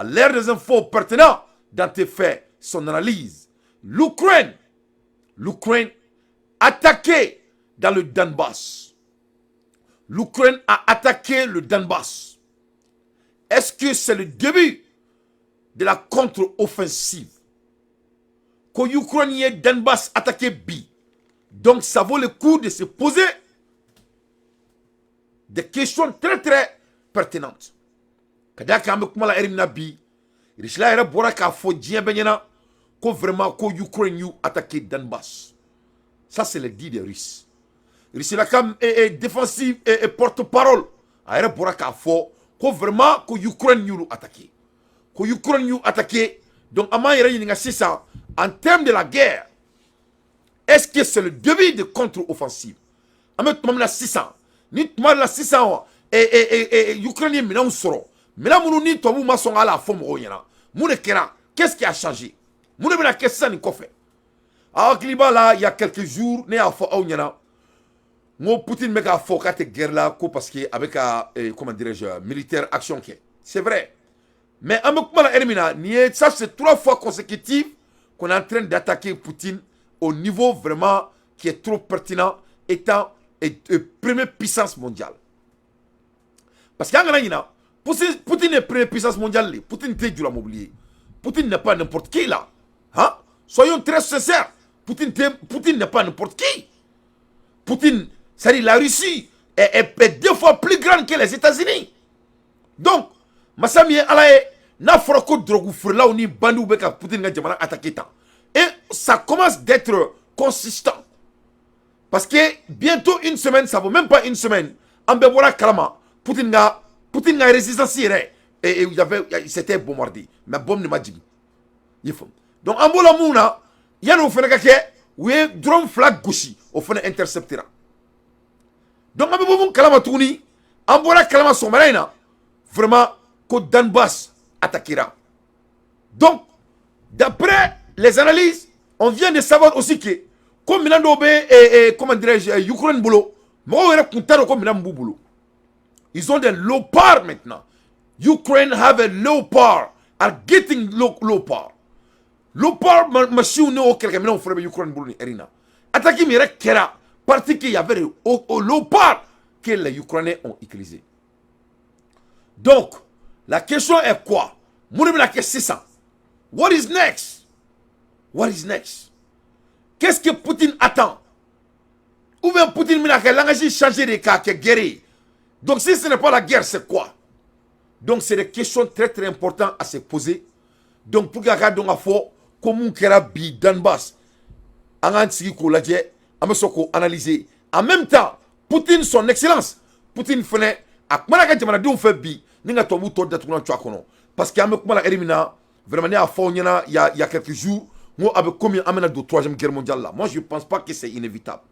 à l'ère des infos pertinents dans tes faits, son analyse. L'Ukraine attaqué dans le Donbass. L'Ukraine a attaqué le Donbass. Est-ce que c'est le début de la contre-offensive? Que l'Ukraine Donbass attaqué bi. Donc ça vaut le coup de se poser des questions très très pertinentes. Kadaka amekuma erimna bi. Rishla era bora ka fo dien benyana ko vraiment ko Ukraine you attaqué Donbass. Ça c'est le dit des Russes. Rishla kam est défensif et porte-parole. Era bora ka fo ko vraiment ko Ukraine you attaqué. Ko Ukraine you attaqué. Donc ama yera yinga sisa en termes de la guerre. Est-ce que c'est le début de contre-offensive? Amet mamna 600. Ni tuma la 600 et Ukrainien mina soro. Mina munu ni tomu mason ala fom royana. Mune kera, qu'est-ce qui a changé? Mune mina kessa ni kofe. Alors Kliba là, il y a quelques jours, ne a fo awnyana. Mo Poutine meka fo kate guerre là ko parce que avec comment dirais-je militaire action qui. C'est vrai. Mais amekuma la elimina, ça c'est 3 fois consécutif qu'on est en train d'attaquer Poutine au niveau vraiment qui est trop pertinent étant première puissance mondiale. Parce que Poutine est première puissance mondiale. Poutine est du mobilier. Poutine n'est pas n'importe qui là. Hein? Soyons très sincères. Poutine n'est pas n'importe qui. Poutine, c'est-à-dire la Russie est 2 fois plus grande que les États-Unis. Donc, Massami Alaye, n'a froko drogu frela ou ni bandou beka Poutine n'a jamais attaqué tant. Et ça commence d'être consistant. Parce que bientôt une semaine, ça vaut même pas une semaine. En Bebola Kalama, Poutine a résistance et c'était bombardé. Mais bombe ne m'a dit. Donc en Bola Mouna, il y a un fait que drone flag gauche au fait intercepter. Donc en Bebola Kalama Touni, en Bola Kalama Somarina, vraiment que Donbass attaquera. Donc d'après les analyses, on vient de savoir aussi que comme comment dirais-je, Ukraine boulot, ils ont des léopards maintenant. Ukraine have a leopard, are getting leopard. Leopard machine au quelqu'un maintenant on Ukraine boulot erina. Attaquer mire kera parce qu'il y avait le léopard que les Ukrainiens ont utilisé. Donc la question est quoi? Moi la question c'est ça. What is next? What is next? Qu'est-ce que Poutine attend? Ou bien Poutine a changé de cas, que guerre. Donc si ce n'est pas la guerre, c'est quoi? Donc c'est des questions très très importantes à se poser. Donc pour que nous ayons comment on bi Donbass, on a analyser. En même temps, Poutine, son excellence, Poutine fait parce qu'il y a vraiment il y a quelques jours, moi avec combien amène de 3e guerre mondiale là. Moi je ne pense pas que c'est inévitable.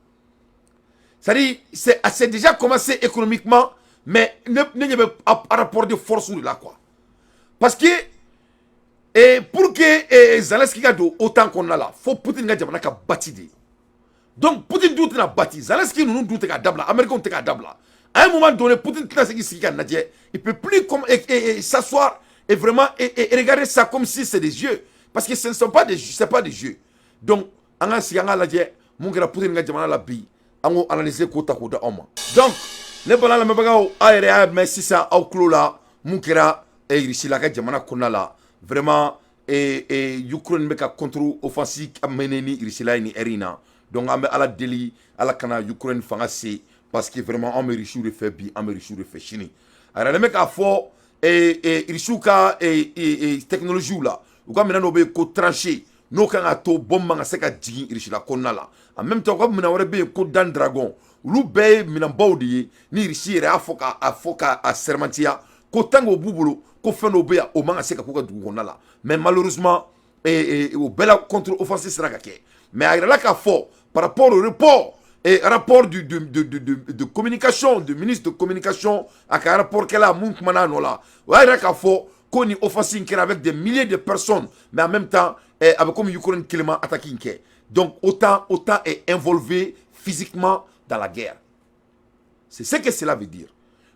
C'est-à-dire c'est déjà commencé économiquement, mais il y a un rapport de force là quoi. Parce que pour que Zelensky ait autant qu'on a là, il faut Poutine ait bâti. Donc Poutine doit être bâti. Zelensky nous doit être d'abla, Américain doit être d'abla. À un moment donné, Poutine il peut plus s'asseoir et vraiment regarder ça comme si c'est des jeux. Parce que ce ne sont pas des jeux, c'est pas des jeux. Donc, on a si on a la dit, mon gars Poutine a demandé la bille, on a analysé côté à côté en moi. Donc, les balans la mabagao aéré mais si ça au clos là, mon gars et ici la gars demande qu'on a là vraiment Ukraine meka contre-offensive à mener ni ici là ni erina. Donc, on a à la délit à la cana Ukraine fangassé parce que vraiment on me richou de faire bi, on me richou de faire chini. Alors les mecs à fort richouka technologie là. Ou quand maintenant on ko tranché no kan ato bomba nga seka djigi irishila konna la en même temps comme maintenant on ko dan dragon lu be mina bawdi ni irishire afoka a sermentia ko tango bubulo ko feno be o manga seka ko du konna la mais malheureusement au bela contre offensive sera kake mais à la ka fort par rapport au report et rapport de communication du ministre de communication à un rapport qu'elle a mounk manano là ouais la ka fort qu'on y offensive avec des milliers de personnes, mais en même temps, avec comme Ukraine Kilema attaqué. Donc, autant est involvé physiquement dans la guerre. C'est ce que cela veut dire.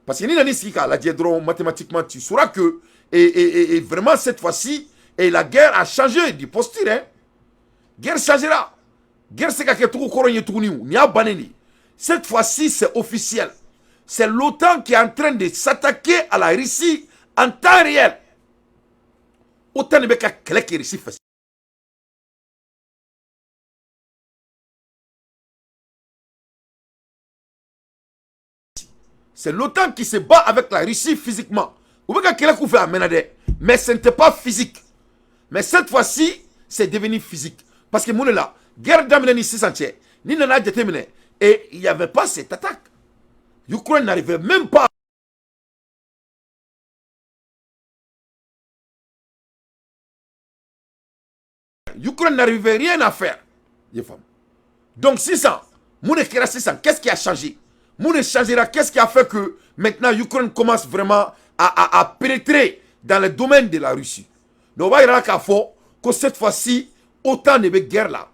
Parce que ni la nisika, la diadron, mathématiquement, tu sauras que Et vraiment, cette fois-ci, et la guerre a changé du posture. Hein. Guerre changera. Guerre, c'est que cette fois-ci, c'est officiel. C'est l'OTAN qui est en train de s'attaquer à la Russie en temps réel. Autant de mecs qui ont Russie fait. C'est l'OTAN qui se bat avec la Russie physiquement. Mais ce n'était pas physique. Mais cette fois-ci, c'est devenu physique. Parce que mon là, guerre d'Amène 600, ni n'en a déterminé. Et il n'y avait pas cette attaque. L'Ukraine n'arrivait même pas. L'Ukraine n'arrivait rien à faire. Donc 600, qu'est-ce qui a changé? Moun changera, qu'est-ce qui a fait que maintenant l'Ukraine commence vraiment à pénétrer dans le domaine de la Russie? Donc on va dire que cette fois-ci, autant de guerre là.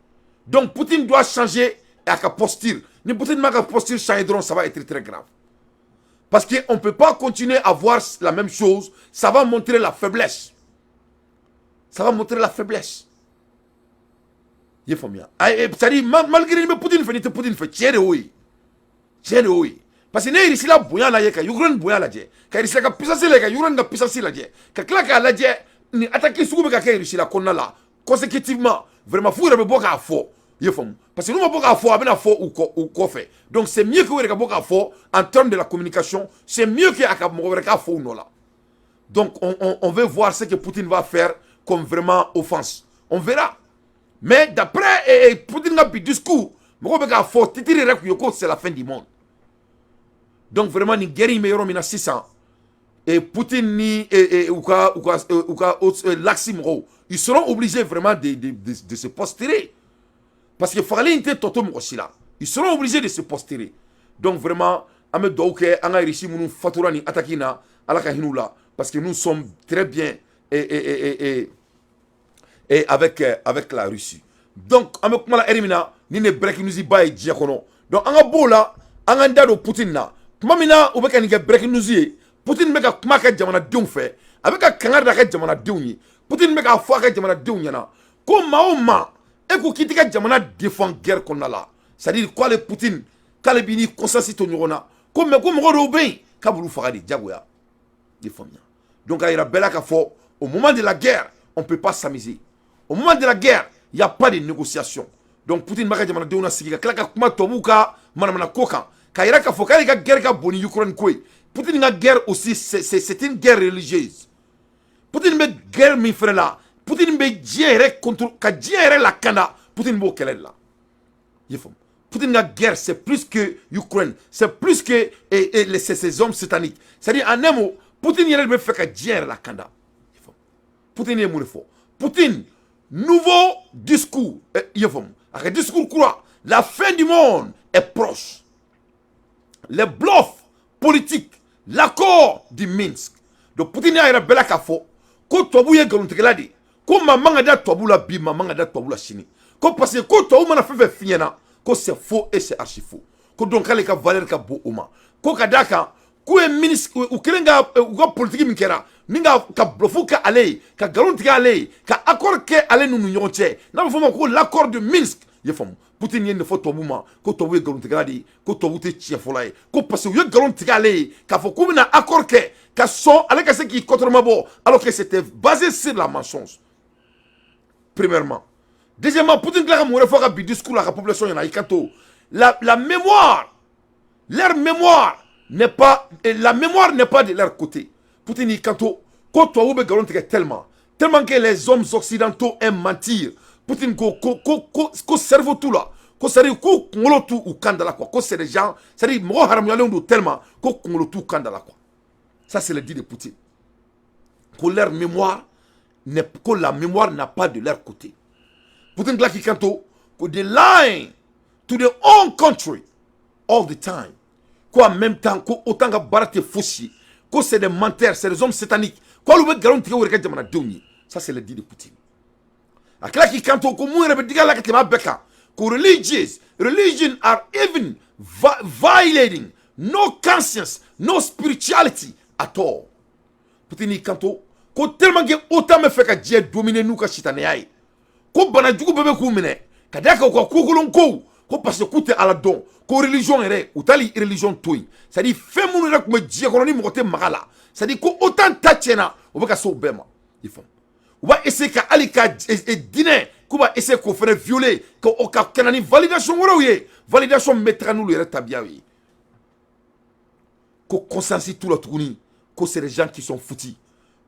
Donc Poutine doit changer à sa posture. Si Poutine n'a pas posture changer, ça va être très grave. Parce qu'on ne peut pas continuer à voir la même chose. Ça va montrer la faiblesse. Ça va montrer la faiblesse. C'est-à-dire, malgré que Poutine fait, tiens oui. Tiens oui. Parce que si la bouillon là, que Ukraine bouillon là, que si la puissance là, que Ukraine la puissance là, que claque là, ni attaquer sous que Russie la qu'on là, consécutivement, vraiment fou, il y a beaucoup à faux. Parce que nous avons beaucoup à faux, ou quoi fait. Donc c'est mieux que vous ayez beaucoup à faux en termes de la communication, c'est mieux que vous ayez faux ou non là. Donc on veut voir ce que Poutine va faire comme vraiment offense. On verra. Mais d'après Poutine a dit discours, c'est la fin du monde. Donc vraiment, ni guerre meilleur en 600. Et Poutine ni Laximro, ils seront obligés vraiment de se posturer. Parce que fallait une tête toto aussi là. Ils seront obligés de se posturer. Donc vraiment, Ahmed Douke, Anga Rishi Mounou Faturani Atakina, Alakahinoula. Parce que nous sommes très bien et avec la Russie. Donc, avec Mala Erimina, ni ne break nous y baille diakono. Donc, Anga Bola, Anga Ndado Poutine na. Mamina, ou beka ni break nous y. Poutine meka kumaka jamana dion fait. Avec un canard d'arrêt jamana dioni. Poutine meka fouaka jamana dionyana. Comme Mahoma. Et qu'on quitte jamana défend guerre qu'on a là. C'est-à-dire quoi le Poutine, quand le bini consensus ton yorona. Comme Robin, Kaboulou Faradi, Diagoya. Donc, il y a bella kafo. Au moment de la guerre, on ne peut pas s'amuser. Au moment de la guerre, il n'y a pas de négociation. Donc, Poutine m'a dit que Sigi, Klaka Kuma Tomuka, Manamana Koka, Kaira Kafoka, il y a guerre qui boni Ukraine Koué. Poutine a guerre aussi, c'est une guerre religieuse. Poutine m'a guerre, mes frères là. Poutine m'a guerre contre, la Kanda, Poutine m'a guerre là. Poutine a guerre, c'est plus que Ukraine, c'est plus que ces hommes sataniques. C'est-à-dire, en un mot, Poutine il fait que guerre la Kanda. Poutine est mort fort. Poutine, nouveau discours. Avec discours quoi? La fin du monde est proche. Les bluffs politiques, l'accord du Minsk. Donc Poutine a une belle kafo. Quand tu as vu galontikeladi, quand maman a dit tu as la bi, maman a dit tu as la chini. Quand parce que quand tu as vu fait fiena, quand c'est faux et c'est archi faux. Quand donc les ka valeur ka bo oma. Quand kadaka, quand est ministre ou kelenga ou politique minkera. Ninga ka blofu ka aller ka garanti ka aller ka accord ke aller nous nous yonche na me famo ko l'accord de Minsk ye famo Poutine ye ne faut to mouma ko to we garanti ka di ko to wute chie folay ko parce que ye garanti ka aller ka fo ko na accord ke ka son avec ce qui contre mabo alors que c'était basé sur la mensonge. Premièrement, deuxièmement, Poutine ka mo refo ka bi discours la population yana ikanto la mémoire, leur mémoire n'est pas de leur côté. Poutine quand toi ou tellement que les hommes occidentaux aiment mentir. Poutine ko cerveau tout là. Ko sari ko ngolo tout ou kandala quoi. Ko c'est des gens, c'est-à-dire mo haram tellement ko ngolo tout kandala quoi. Ça c'est le dit de Poutine. Que leur mémoire que la mémoire n'a pas de leur côté. Poutine là qui kanto ko they lying to their own country all the time. Quoi en même temps ko autant que barate fouchi. Que c'est des menteurs, c'est des hommes sataniques. Ça, c'est le dit de Poutine. Religion are even violating no conscience, no spirituality at all. Poutine, ko tellement que autant me fait ka diɲɛ dominer n'u ka sitanɛya ye ko bana jugu bɛɛ bɛ k'u minɛ ka d'a kan u ka kokolon kow ko parce que k'u tɛ ala dɔn ko religion yɛrɛ u t'ali religion to yen c'est à dire fɛn minnu yɛrɛ tun bɛ diɲɛ kɔnɔ ni mɔgɔ tɛ maga la c'est à dire ko autant ta tiɲɛna u bɛ ka se o bɛɛ ma i faamu u b'a essayer ka hali ka diinɛ k'u b'a essayer k'o fana violer ka kɛnɛ ni validation wɛrɛw ye validation min bɛ taga n'olu yɛrɛ tabiyaw ye ko consensus t'u la tuguni ko c'est des gens qui sont foutus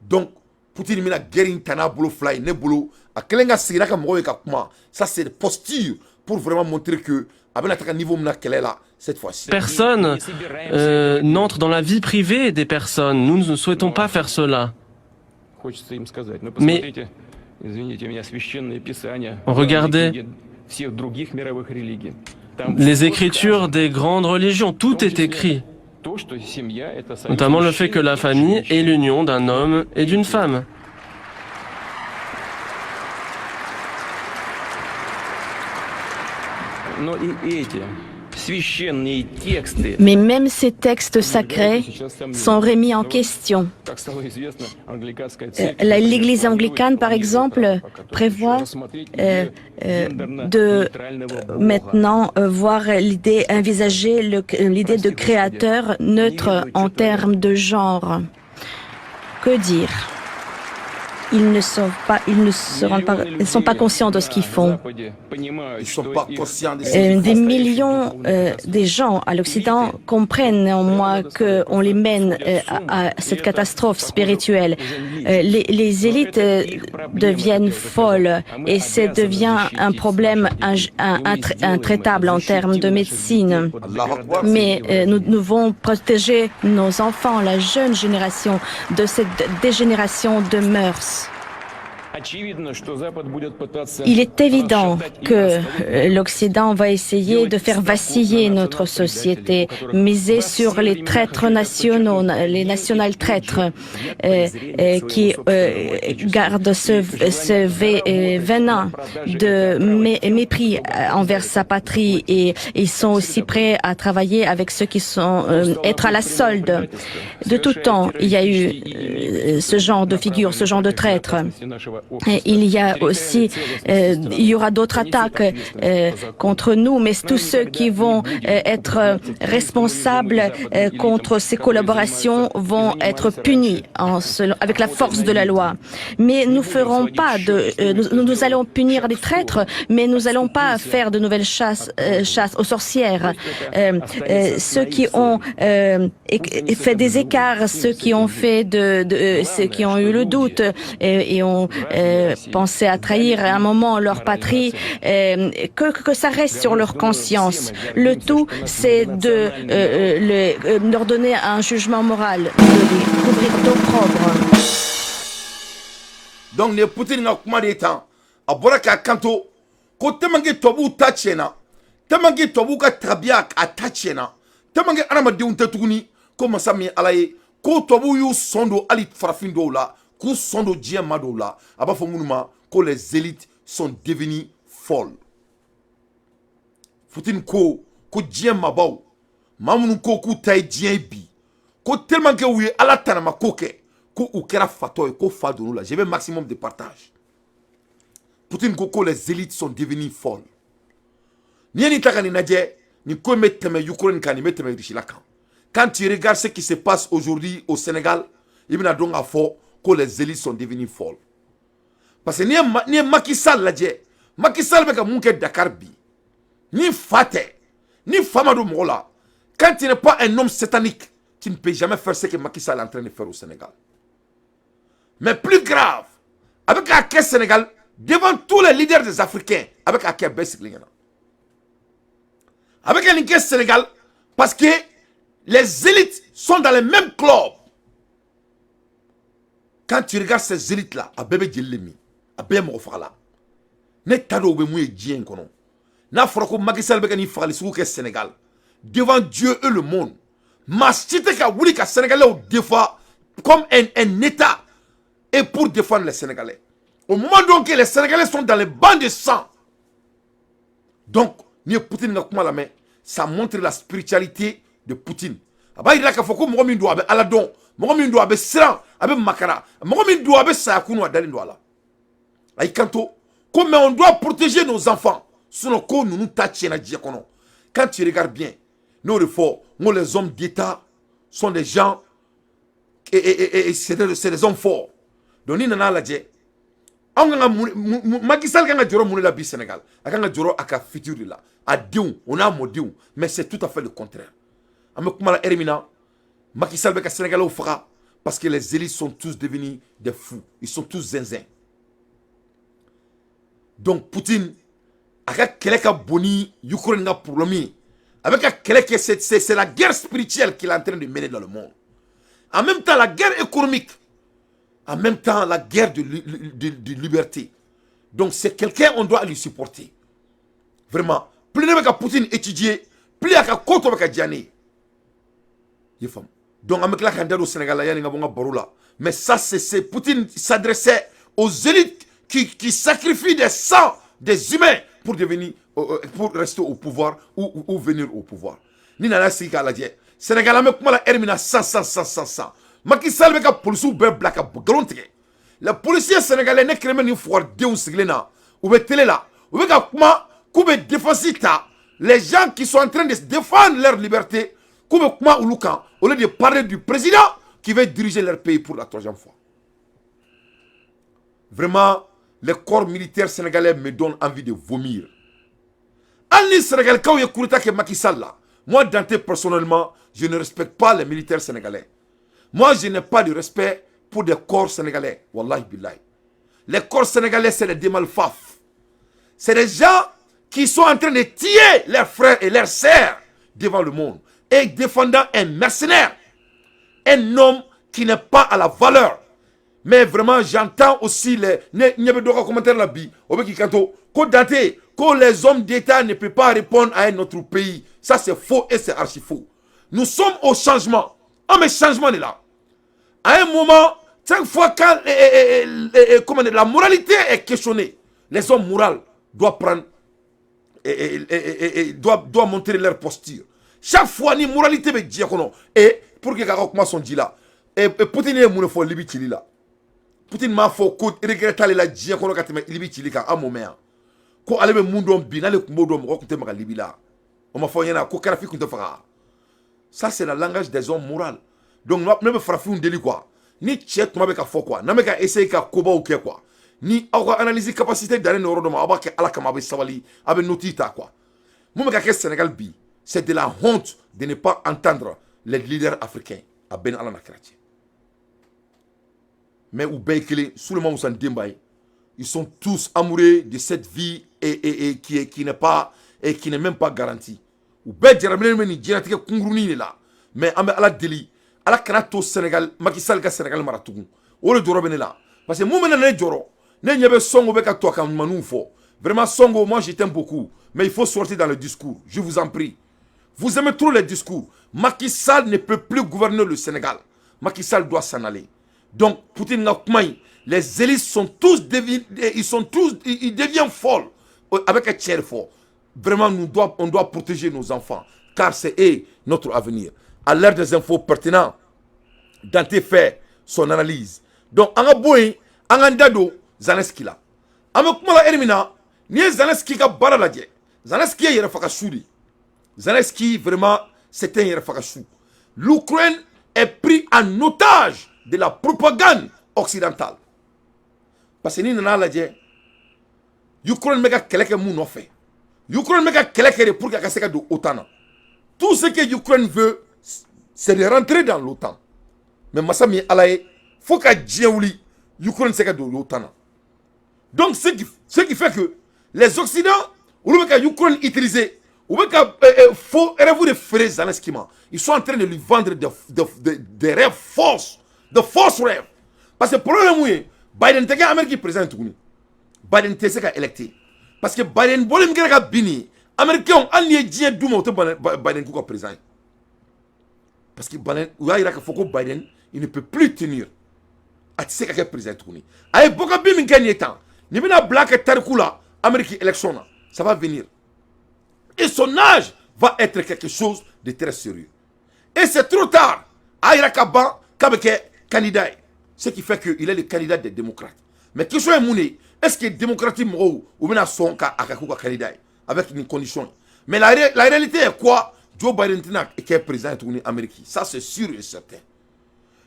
donc Poutine mina guerre in tana bolo fly ne bolo a kelen ka sigira ka mɔgɔw ye ka kuma ça c'est des postures pour vraiment montrer que a bɛna taga niveau mina kɛlɛ la cette fois-ci. Personne n'entre dans la vie privée des personnes. Nous ne souhaitons pas faire cela. Mais regardez les écritures des grandes religions, tout est écrit. Notamment le fait que la famille est l'union d'un homme et d'une femme. Mais même ces textes sacrés sont remis en question. L'Église anglicane, par exemple, prévoit de maintenant voir l'idée, envisager l'idée de créateur neutre en termes de genre. Que dire ? Ils ne sont pas conscients de ce qu'ils font. Ils sont pas conscients de des millions des gens à l'Occident comprennent néanmoins qu'on les mène à cette catastrophe spirituelle. Les élites deviennent folles et ça devient un problème intraitable en termes de médecine. Mais nous devons protéger nos enfants, la jeune génération, de cette dégénération de mœurs. Il est évident que l'Occident va essayer de faire vaciller notre société, miser sur les traîtres nationaux, les national traîtres qui gardent ce venin de mépris envers sa patrie et ils sont aussi prêts à travailler avec ceux qui sont être à la solde. De tout temps, il y a eu ce genre de figure, ce genre de traîtres. Il y a aussi, il y aura d'autres attaques contre nous, mais tous ceux qui vont être responsables contre ces collaborations vont être punis avec la force de la loi. Mais nous ferons pas nous allons punir les traîtres, mais nous allons pas faire de nouvelles chasses aux sorcières. Ceux qui ont fait des écarts, ceux qui ont fait ceux qui ont eu le doute et ont penser à trahir à un moment leur patrie, que ça reste sur leur conscience. Le tout, c'est de leur donner un jugement moral, de les couvrir d'opprobre. Donc, les Poutine n'a pas de temps. A bora ka kanto, ko temange tobu ta tiena, temange tobu ka trabia a ta tiena, temange anamadenw tɛ tuguni ko masa min ala ye ko tobu y'u sɔn don hali farafin dɔw la k'u sɔn don diɲɛ maa dɔw la a b'a fɔ minnu ma ko les élites sont devenues folles. Poutine ko diɲɛ maabaw maa minnu ko k'u ta ye diɲɛ bi ko tellement que u ye ala tanama ko kɛ ko u kɛra fatɔ ye ko fa donn'u la. Je veux maximum de partage. Poutine ko les élites sont devenues folles. Ni ni ta ka nin lajɛ nin ko in bɛ tɛmɛ Ukraine kan nin bɛ tɛmɛ Russie la kan. Quand tu regardes ce qui se passe aujourd'hui au Sénégal, il bɛna dɔn k'a fɔ que les élites sont devenues folles. Parce que ni ye Macky Sall lajɛ, Macky Sall bɛ ka mun kɛ Dakar bi, ni fa tɛ, ni fa ma don mɔgɔ la, quand tu n'es pas un homme satanique, tu ne peux jamais faire ce que Macky Sall est en train de faire au Sénégal. Mais plus grave, avec la caisse Sénégal, devant tous les leaders des Africains, avec la caisse Bessigling. Avec la caisse Sénégal, parce que les élites sont dans les mêmes clubs. Quand tu regardes ces élites-là, à bébé Djelemi, à bébé Mofala, ne tado be mouye djien kono. Na frako Macky Sall beka ni fagali sou ke Sénégal. Devant Dieu et le monde. Ma cité ka wuli ka Sénégalais au défend comme un État et pour défendre les Sénégalais. Au moment donc que les Sénégalais sont dans les bancs de sang. Donc, ni Poutine na kuma la main, ça montre la spiritualité de Poutine. Aba ira ka foko mo min do abe ala don mɔgɔ min don a bɛ siran a bɛ makara mɔgɔ min don a bɛ saya kunu a dalen don a la a y'i kanto ko mais on doit protéger nos enfants sinon ko ninnu ta tiɲɛna diɲɛ kɔnɔ quand tu regardes bien n'o de fɔ n ko les hommes d'État sont des gens et c'est des hommes forts donc ni nana lajɛ anw kan ka Macky Sall kan ka jɔrɔ mun de la bi Sénégal a kan ka jɔrɔ a ka futur de la a denw o n'a mɔdenw mais c'est tout à fait le contraire an bɛ kuma la heure min na Macky Sall bɛ ka Sénégalais faga parce que les élites sont tous devenus des fous ils sont tous zinzin donc Poutine a ka kɛlɛ ka bon ni Ukraine ka problème ye a bɛ ka kɛlɛ kɛ c'est la guerre spirituelle qu'il est en train de mener dans le monde en même temps la guerre économique en même temps la guerre de liberté donc c'est quelqu'un on doit lui supporter vraiment plus ne bɛ ka Poutine étudier plus a ka ko tɔ bɛ ka diya ne ye i faamu donc an bɛ tila k'an da don Sénégal la yanni n ka bɔ n ka baro la mais ça c'est Poutine s'adressait aux élites qui sacrifient des sangs des humains pour devenir pour rester au pouvoir ou venir au pouvoir ni nana sigi k'a lajɛ Sénégal an bɛ kuma la heure min na san Macky Sall bɛ ka policiers bɛɛ bila ka nkalon tigɛ les policiers sénégalais ne kɛlen bɛ nin fugaridenw sigilen na u bɛ télé la u bɛ ka kuma k'u bɛ défense ta les gens qui sont en train de défendre leur liberté k'u bɛ kuma olu kan au lieu de parler du président qui veut diriger leur pays pour la troisième fois vraiment les corps militaires sénégalais me donnent envie de vomir hali ni sénégalikaw ye coup d'état kɛ Macky Sall la moi Dante personnellement je ne respecte pas les militaires sénégalais moi je n'ai pas de respect pour des corps sénégalais wallahi billahi les corps sénégalais c'est des démalfaf c'est des gens qui sont en train de tuer leurs frères et leurs sœurs devant le monde et défendant un mercenaire un homme qui n'est pas à la valeur mais vraiment j'entends aussi les commentaires là bi Dante que les hommes d'État ne peuvent pas répondre à un autre pays ça c'est faux et c'est archi faux nous sommes au changement mais changement est là à un moment chaque fois quand la moralité est questionnée les hommes moraux doivent prendre doivent montrer leur posture chaque fois ni moralité be diɲɛ kɔnɔ et pour que ka kuma sɔn ji la Poutine ye mun de fɔ Libi cili la Poutine m'a fɔ ko regret t'ale la diɲɛ kɔnɔ ka tɛmɛ Libi cili kan an mɔmɛ yan ko ale bɛ mun dɔn bi n'ale tun b'o dɔn mɔgɔ tun tɛ maga Libi la o ma fɔ ɲɛna ko Kadhafi tun tɛ faga ça c'est le langage des hommes moraux donc ne bɛ farafinw deli quoi ni cɛ tuma bɛ ka fɔ quoi n'an bɛ ka essayer ka kobaw kɛ quoi ni aw ka analyse capacité dalen yɔrɔ dɔ ma aw b'a kɛ Ala kama a bɛ sabali a bɛ noti ta quoi mun bɛ ka kɛ Sénégal bi c'est de la honte de ne pas entendre les leaders africains à Ben Ala Nakratche. Mais ou Beikele, Souleymane Ousmane Dembaye, ils sont tous amoureux de cette vie et qui n'est pas et qui n'est même pas garantie. Ou Beikele ni djiratique kunguruni là, mais ambe ala deli, ala kanato Sénégal, Macky Sall ka Sénégal maratugu. O le doro là, parce que moi maintenant ne doro, ne nyebe songo beka toi comme manou fo. Vraiment songo, moi je t'aime beaucoup, mais il faut sortir dans le discours, je vous en prie. Vous aimez trop les discours. Macky Sall ne peut plus gouverner le Sénégal. Macky Sall doit s'en aller. Donc, Poutine les élites sont tous ils deviennent folles avec un tiers fort. Vraiment, on doit protéger nos enfants, car c'est eux notre avenir. À l'heure des infos pertinentes, Dante fait son analyse. Donc, en aboui, en andado, Zelensky là. En kumala elimina, ni Zelensky ka baraladje. Zelensky est refakassouli. Zelensky, vraiment, c'est un yerfakachou. L'Ukraine est prise en otage de la propagande occidentale. Parce que nous avons dit, l'Ukraine mega keleke moun fait. L'Ukraine mega keleke pour qu'elle se de l'OTAN. Tout ce que l'Ukraine veut, c'est de rentrer dans l'OTAN. Mais Massami Alaye, faut qu'elle djéouli, l'Ukraine se de l'OTAN. Donc, ce qui fait que les Occidents, ou l'Ukraine utilisée, ils sont en train de lui vendre des rêves fausses, de fausses rêves. Parce que le problème est Biden est Amérique président. Biden est électé. Parce que Biden est bini. Américains ont dit Biden est président. Parce que Biden, il ne peut plus tenir. Il est président. Il y a beaucoup de temps. Il y a black tarikula Amérique élection. Ça va venir. Et son âge va être quelque chose de très sérieux. Et c'est trop tard. Aïra Kaba, Kabeke candidat. Ce qui fait qu'il est le candidat des démocrates. Mais question est mounée, est-ce que les démocrates ou bien son candidat avec une condition? Mais la réalité est quoi? Joe Biden est président de l'Amérique. Ça c'est sûr et certain.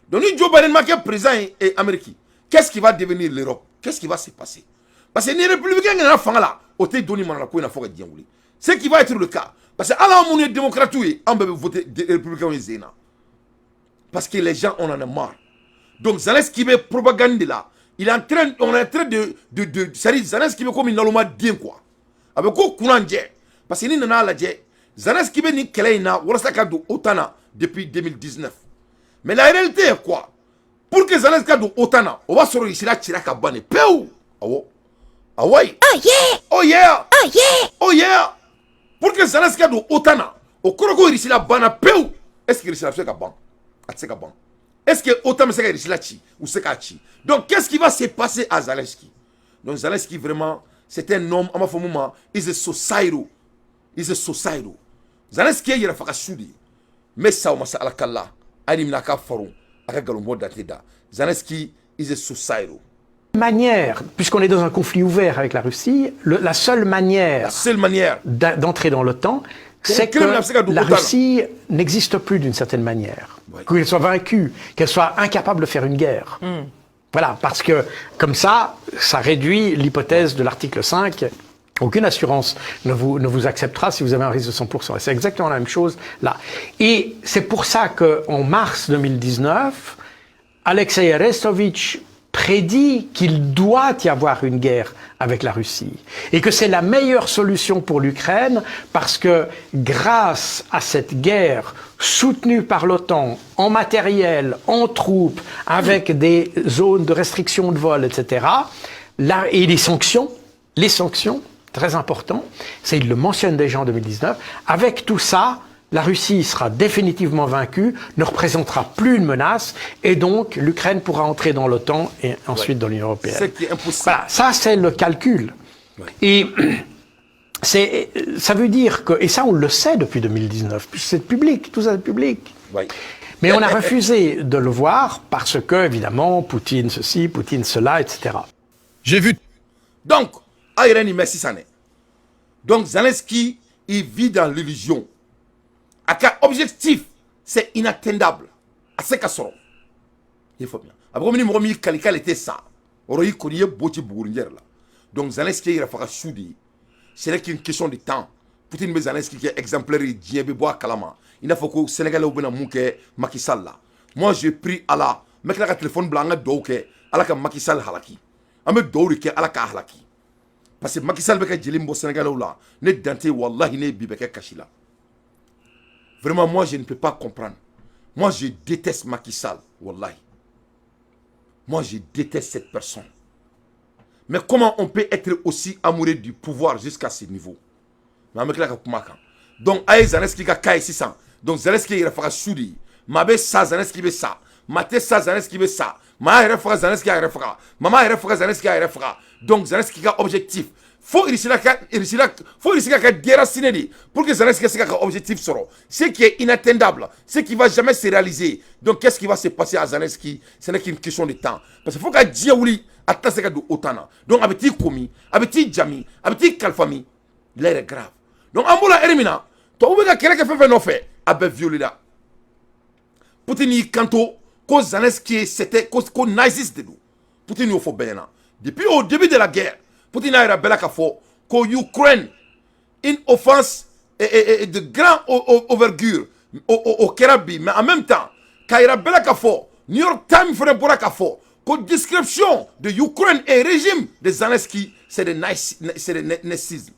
Donc si Joe Biden est président de l'Amérique, qu'est-ce qui va devenir l'Europe? Qu'est-ce qui va se passer? Parce que les républicains qui sont là, ce qui va être le cas. Parce que alors on est démocrate, on peut voter des républicains. Parce que les gens on en a marre. Donc Zelensky est propagande là. On est en train de Zelensky est comme une aloma bien quoi. Avec quoi courant parce que ni nana la Zelensky est ni kelaina wala saka do otana depuis 2019. Mais la réalité est quoi? Pour que Zelensky do otana, on va se réussir à tirer à bane. Peu. Oh. Ah ouais. Oh yeah. Oh yeah. Oh yeah. Oh yeah. Pour que Zelensky do otana, au koroko réussir à bana peu. Est-ce qu'il réussit à faire ban? Est-ce que autant c'est réussi là-dessus ou c'est qu'à-chi? Donc qu'est-ce qui va se passer à Zelensky? Donc Zelensky vraiment c'est un homme à ma moment, is a society. Is a society. Zelensky il a fait sudi. Mais ça on m'a alakalla. Ali mnaka forum. Avec galombo dateda. Zelensky is a society. Manière, puisqu'on est dans un conflit ouvert avec la Russie, la seule manière d'entrer dans l'OTAN, c'est que la Russie n'existe plus d'une certaine manière. Ouais. Qu'elle soit vaincue, qu'elle soit incapable de faire une guerre. Voilà, parce que comme ça réduit l'hypothèse de l'article 5. Aucune assurance ne vous acceptera si vous avez un risque de 100%. Et c'est exactement la même chose là. Et c'est pour ça qu'en mars 2019, Alexei Arestovitch prédit qu'il doit y avoir une guerre avec la Russie et que c'est la meilleure solution pour l'Ukraine parce que grâce à cette guerre soutenue par l'OTAN en matériel, en troupes, avec des zones de restriction de vol, etc., là, et les sanctions, très important, c'est il le mentionne déjà en 2019, avec tout ça, la Russie sera définitivement vaincue, ne représentera plus une menace, et donc l'Ukraine pourra entrer dans l'OTAN et ensuite dans l'Union européenne. C'est qui est impossible. Voilà, ça c'est le calcul. Et ça veut dire que, et ça on le sait depuis 2019, c'est public, tout ça est public. Mais on a refusé de le voir parce que, évidemment, Poutine ceci, Poutine cela, etc. J'ai vu. Donc, Irène, merci ça n'est. Donc Zelensky, il vit dans l'illusion. Aka objectif, c'est inatteignable. À ce cas là. Il faut bien. Après, on a calcul était ça. On a eu connu beaucoup de là. Donc Zelensky, il a fait choudi. C'est une question de temps. Poutine, mais Zelensky qui est exemplaire, il est bois kalama. Il a fait que Sénégalais ou Mouké, Macky Sall là. Moi, j'ai pris Allah. Mais là, le téléphone blanc, il Allah ka Macky Sall halaki. Ame douri ke Allah ka halaki. Parce que Macky Sall beka jelimbo Sénégalais là. Ne dante wallahi ne bibeke kashila. Vraiment, moi, je ne peux pas comprendre. Moi, je déteste Macky Sall, wallahi. Moi, je déteste cette personne. Mais comment on peut être aussi amoureux du pouvoir jusqu'à ce niveau? Donc, aïe, Zelensky ka kai 600. Donc, Zelensky il a fait choudi. Mabe sa Zelensky be sa. Mate sa Zelensky be sa. Ma il a fait Zelensky a fait. Maman il a fait Zelensky a fait. Donc, Zelensky a objectif. Faut réussir à déraciner pour que Zelensky ait un objectif soro. Ce qui est inatteignable, ce qui ne va jamais se réaliser. Donc qu'est-ce qui va se passer à Zelensky? Ce n'est qu'une question de temps. Parce qu'il faut que Djaouli attende ce que Otana. Donc avec Komi, avec Djami, avec Kalfami, l'air est grave. Donc en moula Erimina, toi où est-ce que quelqu'un fait fait avec violé là? Poutine kanto, que Zelensky c'était que naziste de nous. Poutine il faut bien. Depuis au début de la guerre. Poutine a rappelé que l'Ukraine, une offense de grande envergure au Karabi, mais en même temps, quand il a rappelé que New York Times ferait pour que description de l'Ukraine et régime de Zelensky, c'est le nazisme.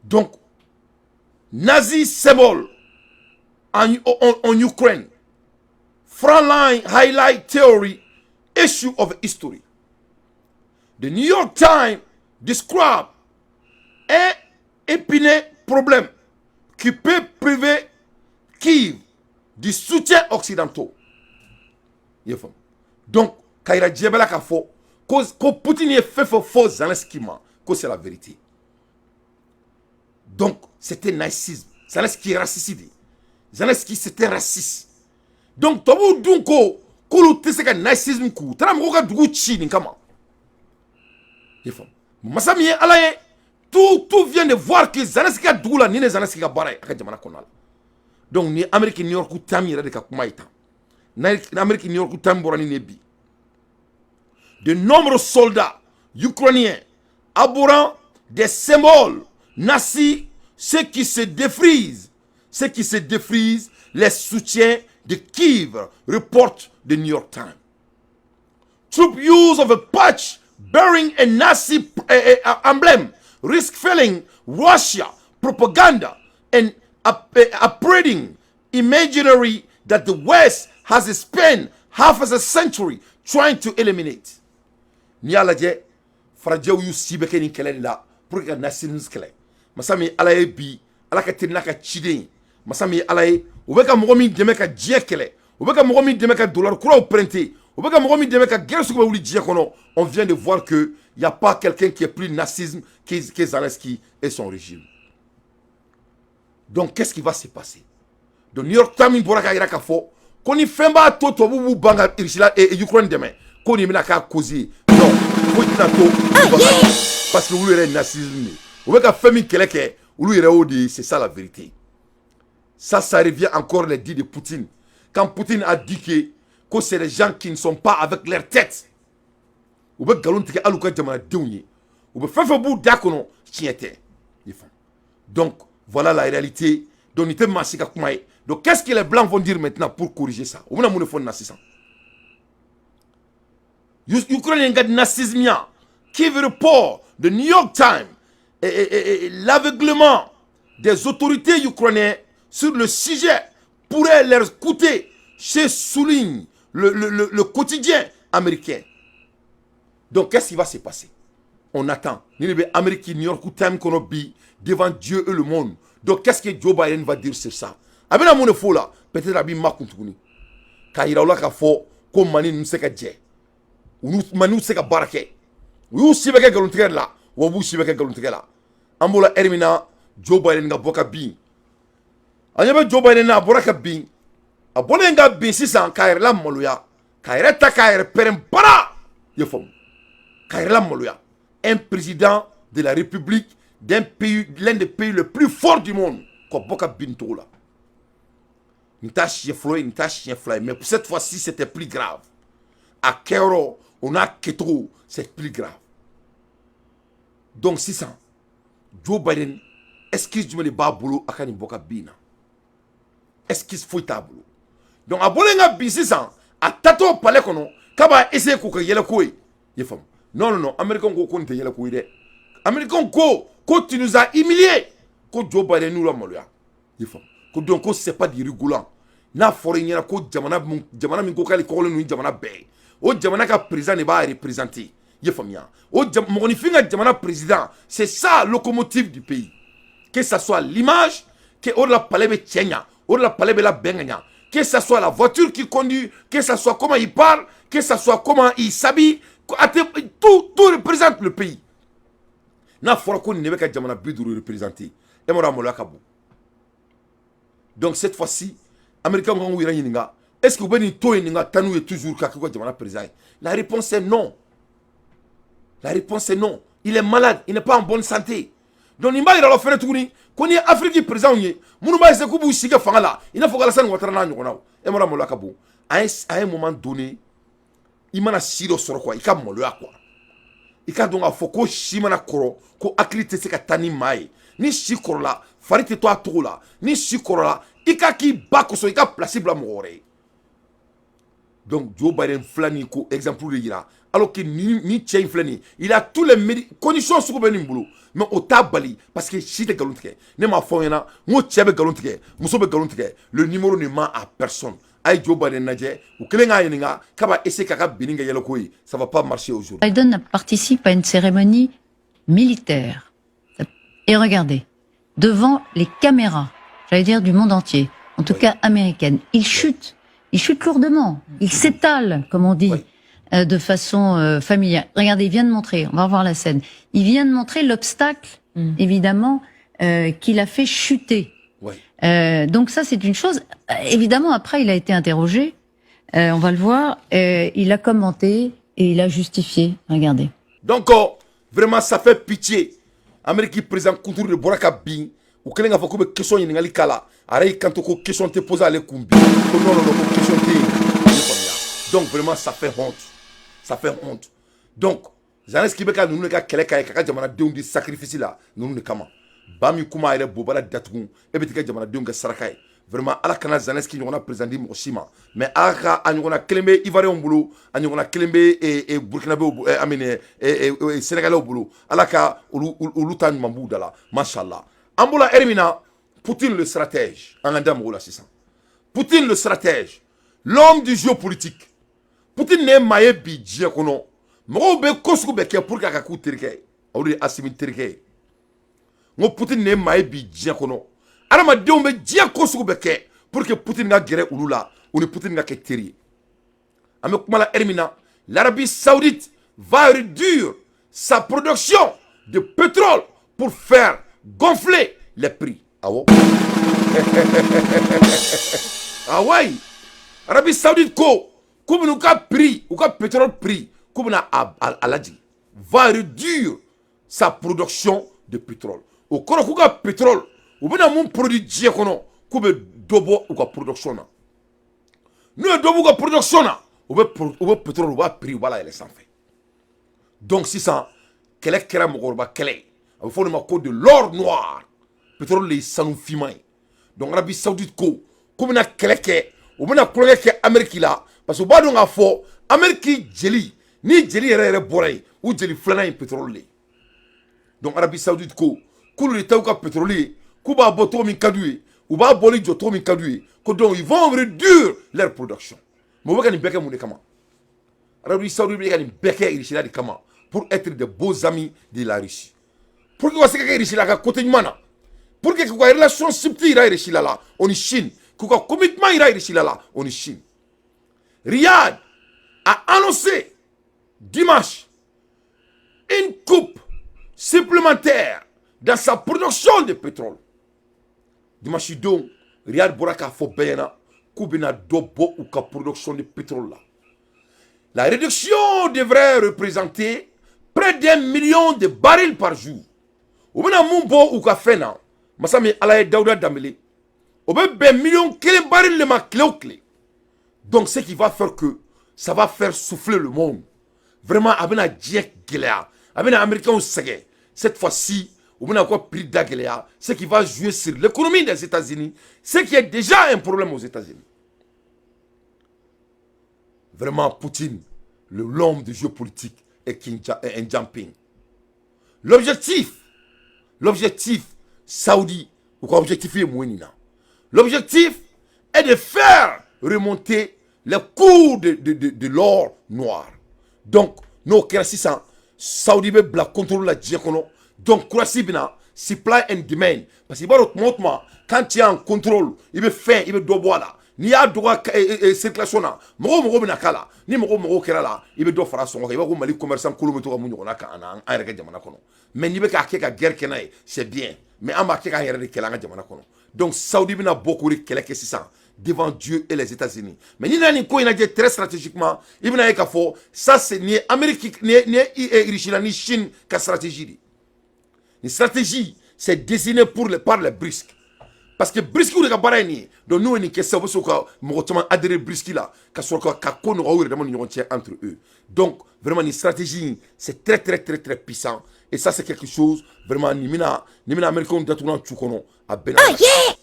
Donc, Nazi symbole en Ukraine, frontline highlight theory, issue of history. The New York Times describe un épineux problème qui peut priver Kiev du soutien occidental. Donc, quand il a dit que Poutine est fait faux Zelensky, que c'est la vérité. Donc, c'était nazisme. Zelensky est raciste. Zelensky, c'était raciste. Donc tobu dunko kulu tiseka nazisme ku tana mo ka dugu ci ni kama yefam masami alaye tout vient de voir que Zelensky a dugu la ni ne Zelensky ka bara aka jamana konala donc ni Amerique New York tam yere de ka kuma ita na Amerique New York tam borani ne bi de nombreux soldats ukrainiens abhorrant des symboles nazis, ceux qui se défrisent, les soutiens de Kiev, reporte the New York Times. Troop use of a patch bearing a Nazi emblem risk failing Russia propaganda and upbraiding imaginary that the West has spent half as a century trying to eliminate. Nialaje Farajau yu sibeke ni kele la pour que nasinus kele. Masami alaye bi alaka tinaka chide. Masami alaye ubeka mogomi demeka jie kele. Ubeka mogomi demeka dollar kura au printé. Ubeka mogomi demeka guerre sur le jie kono. On vient de voir que il y a pas quelqu'un qui est plus nazisme que Zelensky et son régime. Donc qu'est-ce qui va se passer? De New York Times boraka iraka fo koni femba toto bubu banga irisila et Ukraine demain. Koni mina ka causer. Non. Parce que vous êtes nazisme. Vous avez fait quelqu'un, c'est ça la vérité. Ça revient encore les dits de Poutine. Quand Poutine a dit que c'est les gens qui ne sont pas avec leur tête. Vous avez galonté à l'ouka jamana déouné. Vous avez fait bout d'akono, chiété. Donc, voilà la réalité. Donc, qu'est-ce que les Blancs vont dire maintenant pour corriger ça? Vous avez fait nazisme. Ukraine a nazisme, qui veut report de New York Times et l'aveuglement des autorités ukrainiennes sur le sujet pourrait leur coûter, chez souligne le quotidien américain. Donc qu'est-ce qui va se passer? On attend. Amérique, New York Times devant Dieu et le monde. Donc qu'est-ce que Joe Biden va dire sur ça? Abena mon fou là, peut-être Abi Makuntuni. Quand il a là qu'il faut comme mani nous sait que manu seka barake yu sibeke galuntige la wobu sibeke galuntige la ambola ermina Joe Biden nga boka bin anyabe Joe Biden na boraka bin abole nga bin sisan kaire la moluya kaire ta kaire perem para yefom kaire la moluya un président de la République d'un pays, l'un des pays les plus forts du monde ko boka bin to la nita chien fly mais cette fois-ci c'était plus grave à Kero on a Ketro, c'est plus grave. Donc, c'est ça. Joe Biden, excuse-moi les baboulo à Kani Boka Bina. Excuse faut tabou. Donc, à Bolenga Bissisa, à Tato Palekono, Kaba essaye de yela koué. Non, Américain ko konte yela koué de. Américain ko tu nous as humiliés. Ko Joe Biden nous l'a moluya. Ko donc c'est pas du rigolant. Na foreigner ko jamana min ko kali ko le jamana be. O jamana ka président ne va représenter. O monifinga jamana président, c'est ça locomotive du pays. Que ça soit l'image, que on la palais tchenya, on la palais la benganya, que ça soit la voiture qui conduit, que ça soit comment il parle, que ça soit comment il s'habille, tout représente le pays. Na fora ko ne ka jamana biduru représenter. Et mo ramola kabu. Donc cette fois-ci, Américains vont vous dire est-ce que vous avez toujours président? La réponse est non. La réponse est non. Il est malade, il n'est pas en bonne santé. Donc il va faire tout ni qu'on est Afrique président ni mounouba c'est que vous siga fangala il faut que la scène watrana nyona et mora mola kabu à un moment donné il m'a siro sur quoi il ka moloya quoi il ka donc a foko shimana koro ko akrite se ka tani mai ni shikorola farite to atola ni shikorola ika ki bakoso ika placible amore. Donc Joe Biden flani ko exemple de ira alors que ni tien flani il a tous les conditions sur ben boulot mais au tabali parce que si te galontique ne ma foyena mo tiebe galontique muso be galontique le numéro ne ment à personne ay Joe Biden naje ou kelenga yeninga kaba essayer kaka bininga yelo koyi ça va pas marcher aujourd'hui. Biden participe à une cérémonie militaire et regardez devant les caméras, j'allais dire du monde entier, en tout cas américaine, il chute lourdement, il s'étale, comme on dit, de façon familière. Regardez, il vient de montrer, on va revoir la scène, il vient de montrer l'obstacle, évidemment, qu'il a fait chuter. Donc ça, c'est une chose. Évidemment, après, il a été interrogé. On va le voir. Il a commenté et il a justifié. Regardez. Donc, vraiment, ça fait pitié. Amérique président contre le Boraka Bin. Ou quelqu'un a fait comme question in ngali kala. Aray quand on question te pose à l'écumbi. Non, question te. Donc vraiment, ça fait honte. Ça fait honte. Donc, Zaneski qui beka nous ne ka kele kay ka jamana deun di sacrifice là, nous ne kama. Bami kuma ere bobala datgun e betika jamana deun ga sarakay. Vraiment ala kana Zaneski qui a présenté mo sima. Mais aka anyona kelembe Ivoirien bulu, anyona kelembe et Burkinabé amene et Sénégalais bulu. Ala ka ulu tan mambu dala. Machallah. Amboula Hermina, Poutine le stratège. Anganda Moula c'est ça. Poutine le stratège. L'homme du géopolitique. Poutine n'est maye bi kono. Moro be kosku be ke pour ka ku terke. Awri asimi terke. Ngo Poutine n'est maye bi kono. Arama deum be kosku be ke pour que Poutine ga gere ulula ou ne Poutine ga ke teri. Ame kumala Hermina, l'Arabie Saoudite va réduire sa production de pétrole pour faire gonfler les prix. Ah ouais? Ah ouais? Arabie Saoudite ko comme nous ka prix ou ka pétrole prix comme na aladji va réduire sa production de pétrole. Au kono ku ka pétrole ou bena mon produit die kono ku be dobo ou ka production na. Nous dobo ka production na ou be pétrole ou ba prix voilà les sans fait. Donc si ça kele kera mogorba kele il faut de l'or noir. Pétrole les sanou fimay. Donc Arabie Saoudite ko comme na keleke ou bena koleke Amérique là parce que ba do nga fo Amérique jeli ni jeli yere boray ou jeli flana pétrole le. Donc Arabie Saoudite ko kulu le tawka pétrolier ku ba boto min kadoué ou ba boli joto min kadoué ko donc ils vont réduire leur production. Mo bakani beke mu de kama. Arabie Saoudite bakani beke irishila de kama pour être de beaux amis de la Russie. Pour que vous ayez réussi là, côté mana. Pour que vous ayez relation subtile réussi là, on est Chine. Que vous commitment réussi là, on est Chine. Riyad a annoncé dimanche une coupe supplémentaire dans sa production de pétrole. Dimanche donc, Riyad Boraka fo bena kubina dobo ou ka production de pétrole là. La réduction devrait représenter près d'1 million de barils par jour. Ou bien mumbo ou kafena, masami alaye Daouda Dambélé. Ou bien ben million kelen barils le ma clé au clé. Donc ce qui va faire que ça va faire souffler le monde. Vraiment abena diek gelea, abena américain au sege. Cette fois-ci, ou bien encore prix d'agelea, ce qui va jouer sur l'économie des États-Unis, ce qui est déjà un problème aux États-Unis. Vraiment Poutine, l'homme du géopolitique et un jumping. L'objectif saoudi, ou quoi objectif est mouinina. L'objectif est de faire remonter les cours de l'or noir. Donc, nos créations, Saoudi be bla contrôle la diacono. Donc, croissy bina, supply and demand. Parce que quand tu as un contrôle, il veut faire, il veut doboa là. Ni y'a droit circulation na mogo bina kala ni mogo kera la il be do fara songo il va ko mali commerçant kolo to mu nyona ka an ayre jamana kono mais ni be ka ke ka guerre kenay c'est bien mais amba ke ka yere de kela nga jamana kono donc Saoudi bina beaucoup de kele ke sisa devant Dieu et les États-Unis mais ni nani ko ina très stratégiquement il bina ka fo ça c'est ni Amérique ni Richila ni Chine ka stratégie ni stratégie c'est désigné par les brisques. Parce que Briski ou les Gabarani, donc nous, on est question de adhérer Briski là, entre eux. Donc, vraiment, une stratégie, c'est très puissant. Et ça, c'est quelque chose, vraiment, Nimina Américain, d'Atounan Tchoukono, à Benin.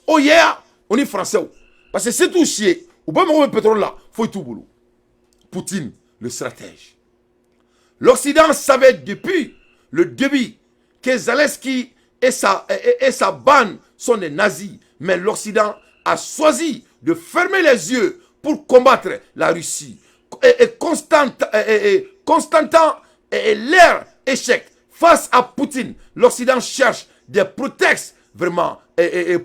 Oh yeah! On est français. Parce que c'est tout chier. Ou bien, le pétrole là, faut tout boulot. Poutine, le stratège. L'Occident savait depuis le début que Zelensky et sa bande sont des nazis. Mais l'Occident a choisi de fermer les yeux pour combattre la Russie. Et constatant leur échec face à Poutine, l'Occident cherche des prétextes vraiment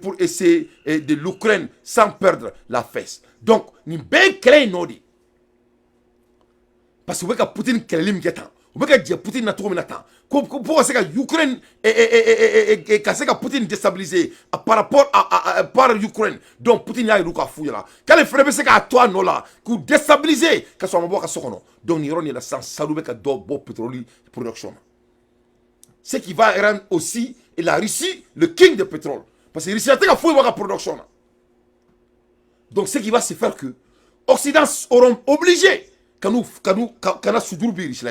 pour essayer de l'Ukraine sans perdre la fesse. Donc, ni bien clair nodi. Parce que Poutine kelim getan, u bɛ ka jɛ Poutine na cogo min na tan ko ka se ka Ukraine ka se ka Poutine déstabiliser par rapport à par Ukraine. Donc Poutine y'a yiru k'a f'u ɲɛna k'ale fana bɛ se k'a to a nɔ la k'u déstabiliser ka sɔrɔ a ma bɔ a ka so kɔnɔ. Donc nin yɔrɔ nin la sisan Sadou bɛ ka dɔ bɔ pétrole production na. Ce qui va rendre aussi la Russie le king de pétrole. Parce que la Russie a fait la production. Donc ce qui va se faire que l'Occident auront obligé quand nous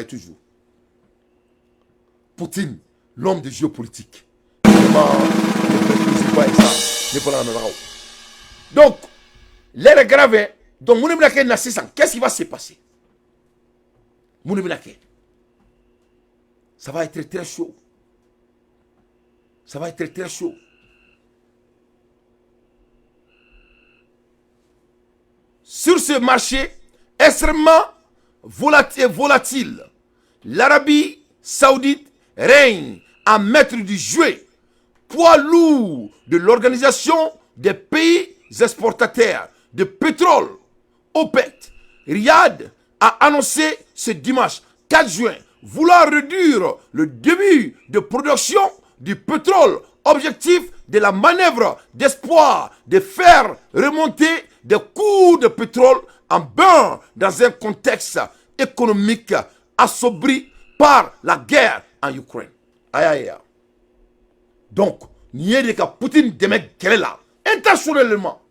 toujours Poutine, l'homme de géopolitique. Donc, l'air est grave. Donc, qu'est-ce qui va se passer? Ça va être très chaud. Ça va être très chaud. Sur ce marché extrêmement volatile, l'Arabie Saoudite règne en maître du jeu, poids lourd de l'organisation des pays exportateurs de pétrole, OPEC. Riyad a annoncé ce dimanche 4 juin vouloir réduire le début de production du pétrole, objectif de la manœuvre d'espoir de faire remonter des cours de pétrole en bain dans un contexte économique assombri par la guerre en Ukraine. Aïe aïe aïe. Donc, n'y a que Poutine demet quelle est là. Intentionnellement,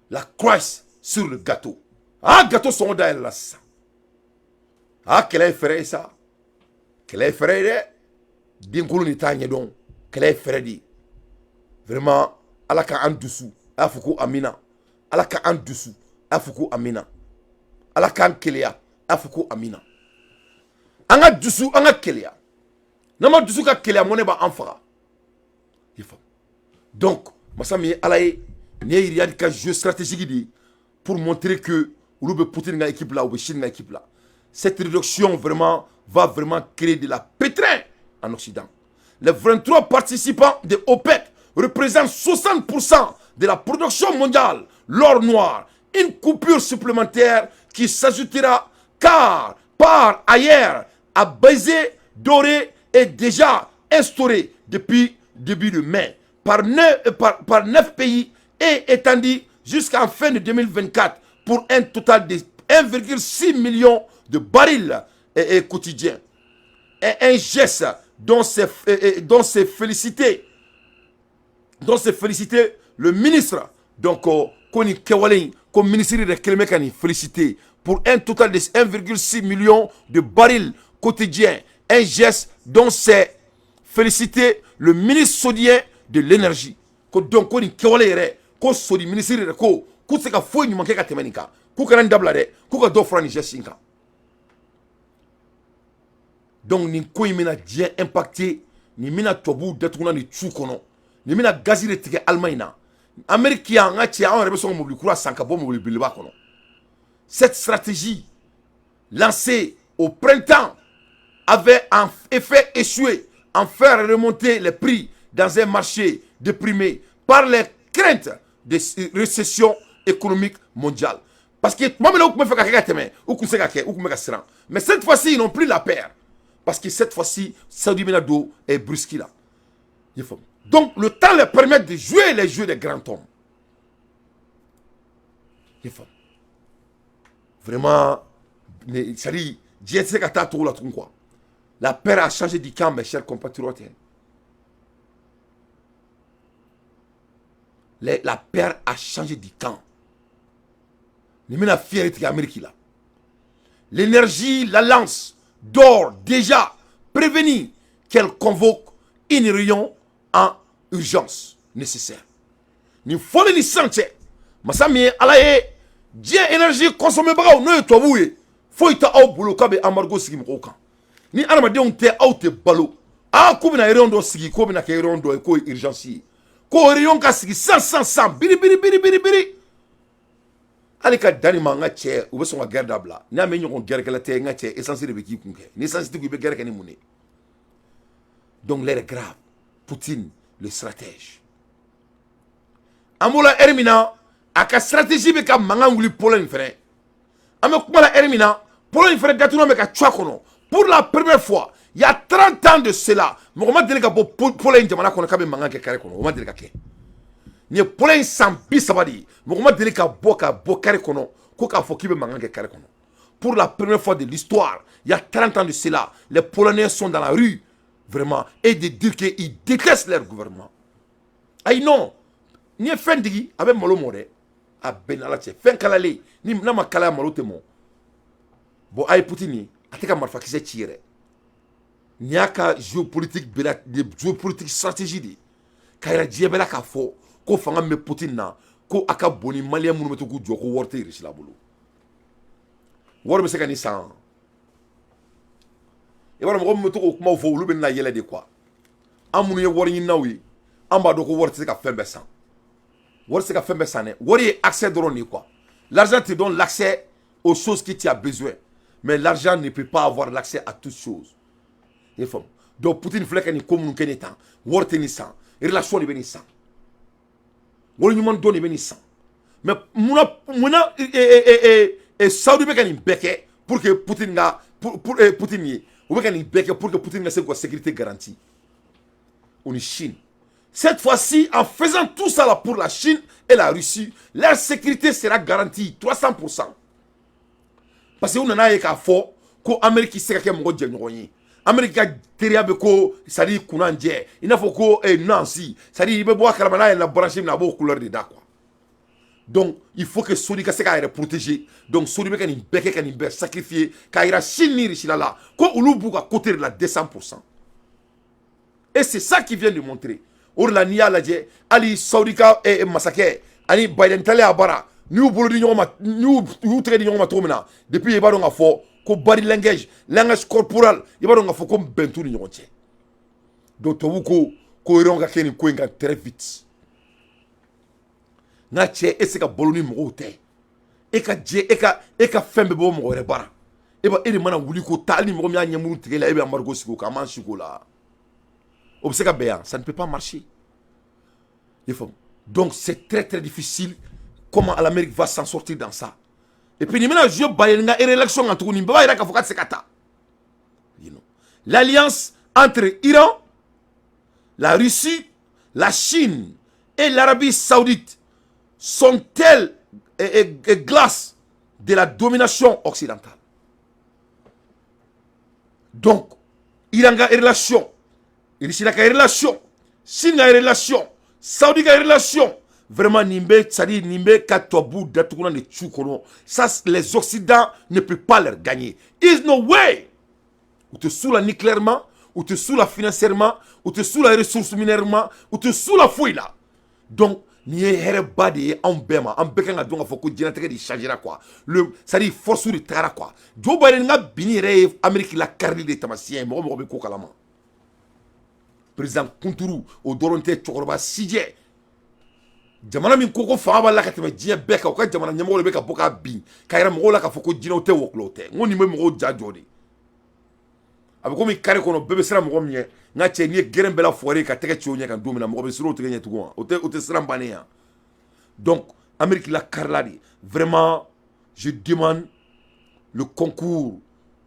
la croix sur le gâteau. Ah, gâteau sont derrière là. Ah, quel est frère ça? Quel est frère? Dinkoulou ni tanye don. Quel est frère dit? Vraiment, ala ka an dessous. Afuku amina. Ala ka an dessous. Afuku amina. Ala ka an kelia. Afuku amina. Anga dessous, anga kelia. Nama dessous ka kelia, mone ba anfara. Donc, Massami alaye, il y a des jeux stratégiques pour montrer que Oulube Poutine na équipe là, ou Chine na équipe là. Cette réduction vraiment va vraiment créer de la pétrin en Occident. Les 23 participants de OPEC représentent 60% de la production mondiale, l'or noir. Une coupure supplémentaire qui s'ajoutera car par ailleurs à baiser doré est déjà instauré depuis début de mai par 9 pays et étendu jusqu'en fin de 2024 pour un total de 1,6 million de barils quotidiens. Et un geste dont s'est félicité le ministre, donc, Koni Kewalen, comme ministre de Kelmekani, félicité pour un total de 1,6 million de barils quotidiens. Un geste dont s'est félicité le ministre saoudien de l'énergie. Donc, Koni Kewalen, ko Saudi ministre de ko, ko se ka foyi nyuma ke ka temenika, ko kana ndabla de, ko ka do frani gesinka. Donc, ni ko imena bien impacté, ni mina tobu detuna ni tsukono, ni mina gazi de tike Allemagne. Américain, nga tia on rebe son mobile kura sanka bo mobile bilba kono. Cette stratégie lancée au printemps avait en effet échoué en faire remonter les prix dans un marché déprimé par les craintes de récession économique mondiale. Parce que mais cette fois-ci, ils n'ont plus la paire. Parce que cette fois-ci, Saudi Benado est brusqué là. Donc, le temps leur permet de jouer les jeux des grands hommes. Vraiment, la paire a changé du camp, mes chers compatriotes. La paire a changé du camp. L'énergie, la lance d'or déjà prévenue qu'elle convoque une réunion en urgence nécessaire. Ni folie ni santé. Masami alaye, dia énergie consommée baga no to bouye. Faut ta au boulot kabe amargo sigi mkoka. Ni armade on te au te balo. Ah ko bina réunion do sigi ko bina ke réunion do ko urgence. Ko réunion ka sigi 100 biri. Ali ka dani ma nga che u be so nga guerre dabla. Ni ame nyoko guerre kala te nga che essence de be ki kunke. Ni essence de be guerre kani mune. Donc l'air est grave. Poutine, le stratège. Amoula Hermina, a ka stratégie be ka manganguli Pologne frère. Ame kumala Hermina, Pologne fait gâteau avec un tchakono. Pour la première fois, il y a 30 ans de cela, Mohamed Delega Pologne jamana kono kabe manga ke kare kono, Mohamed Delega ke. Ni Pologne sans bisabadi, Mohamed Delega boka kare kono, ko ka fo kibe manga ke kare kono. Pour la première fois de l'histoire, il y a 30 ans de cela, les Polonais sont dans la rue, vraiment, et de dire qu'ils détestent leur gouvernement. Aïe non, ni fin digi, avec Molo More, à Benalache, fin kalale, ni nama kala Molo Temo. Bon, aïe Poutine, a te ka marfa ki se tire. Ni aka géopolitique stratégie di. Kaira diebela ka fo, ko fanga me Poutine na, ko aka boni malien munu meto ku joko worte irish la bulu. Wor be se ka ni san. E wara mo meto ko kuma fo lu ben na yele de quoi. Amunu ye wor yin nawi, amba do ko worte se ka fembe san. Wor se ka fembe san, wor ye accès drone ni quoi. L'argent te donne l'accès aux choses que tu as besoin. Mais l'argent ne peut pas avoir l'accès à toutes choses. Donc Poutine voulait qu'il y ait comme nous temps, worte ni sang, relation ni beni sang. Wol ñu man doni beni sang. Mais muna Saudi be kan beke pour que Poutine nga pour Poutine yi, ou be kan beke pour que Poutine nga sa sécurité garantie. On est Chine. Cette fois-ci, en faisant tout ça là pour la Chine et la Russie, leur sécurité sera garantie 300%. Parce que on a ka fo ko Amérique sera ke mo je nyoyi. Amérique a teria be ko sari kunanje. Il faut ko Nancy, sari be bo kalamana la brancher na bo couleur de da quoi. Donc il faut que Saudi ka se ka protéger. Donc Saudi be kan beke kan be sacrifier ka ira Chine richi là ko ulubu ka côté de la 200%. Et c'est ça qui vient de montrer. Orla niya laje ali Saudi ka massacre ani Biden tale abara. Nous nous traitons depuis il va donc fort ko body langage corporel il va donc fort comme bentou ni ñonté donc to ko ronga keni ko nga très vite na che esika boloni mo te e ka fembe bo mo re bara e ba ene mana wuli ko tali mo mi anya mu tigela e be amargo siko ka man siko la obseka beya ça ne peut pas marcher il faut donc c'est très très difficile. Comment l'Amérique va s'en sortir dans ça? Et puis, nous avons joué une élection entre nous. L'alliance entre l'Iran, la Russie, la Chine et l'Arabie Saoudite sont-elles glaces de la domination occidentale? Donc, Iran a une relation, Russie a une relation, Chine a une relation, Saoudi a une relation. Vraiment, nimbe katobu datukuna ne tchukono. Ça, les Occidents ne peuvent pas leur gagner. There's no way. Ou te sous la nucléairement, ou te sous la financièrement, ou te sous la ressource minérairement, ou te sous la fouille là. Donc, ni here badi en bema, en bekanga donga foko djinateke di changera quoi. Ça dit force de tara quoi. Joe Biden nga bini re Amérique la carri de tamasien, mo be ko kalama. Président Kunturu au Doronte Chokoroba Sidje. Jamana min koko faba la ka teme jiya beka o ka jamana nyamo le beka boka bi kayra mo la ka foko jina o te woklote ngoni me mo jajodi abe ko mi kare kono bebe sira mo mye nga che ni gerem bela foire ka teke chonye kan domina mo be siro teke nyetu ko o te sira mbania. Donc Amérique la carladi vraiment je demande le concours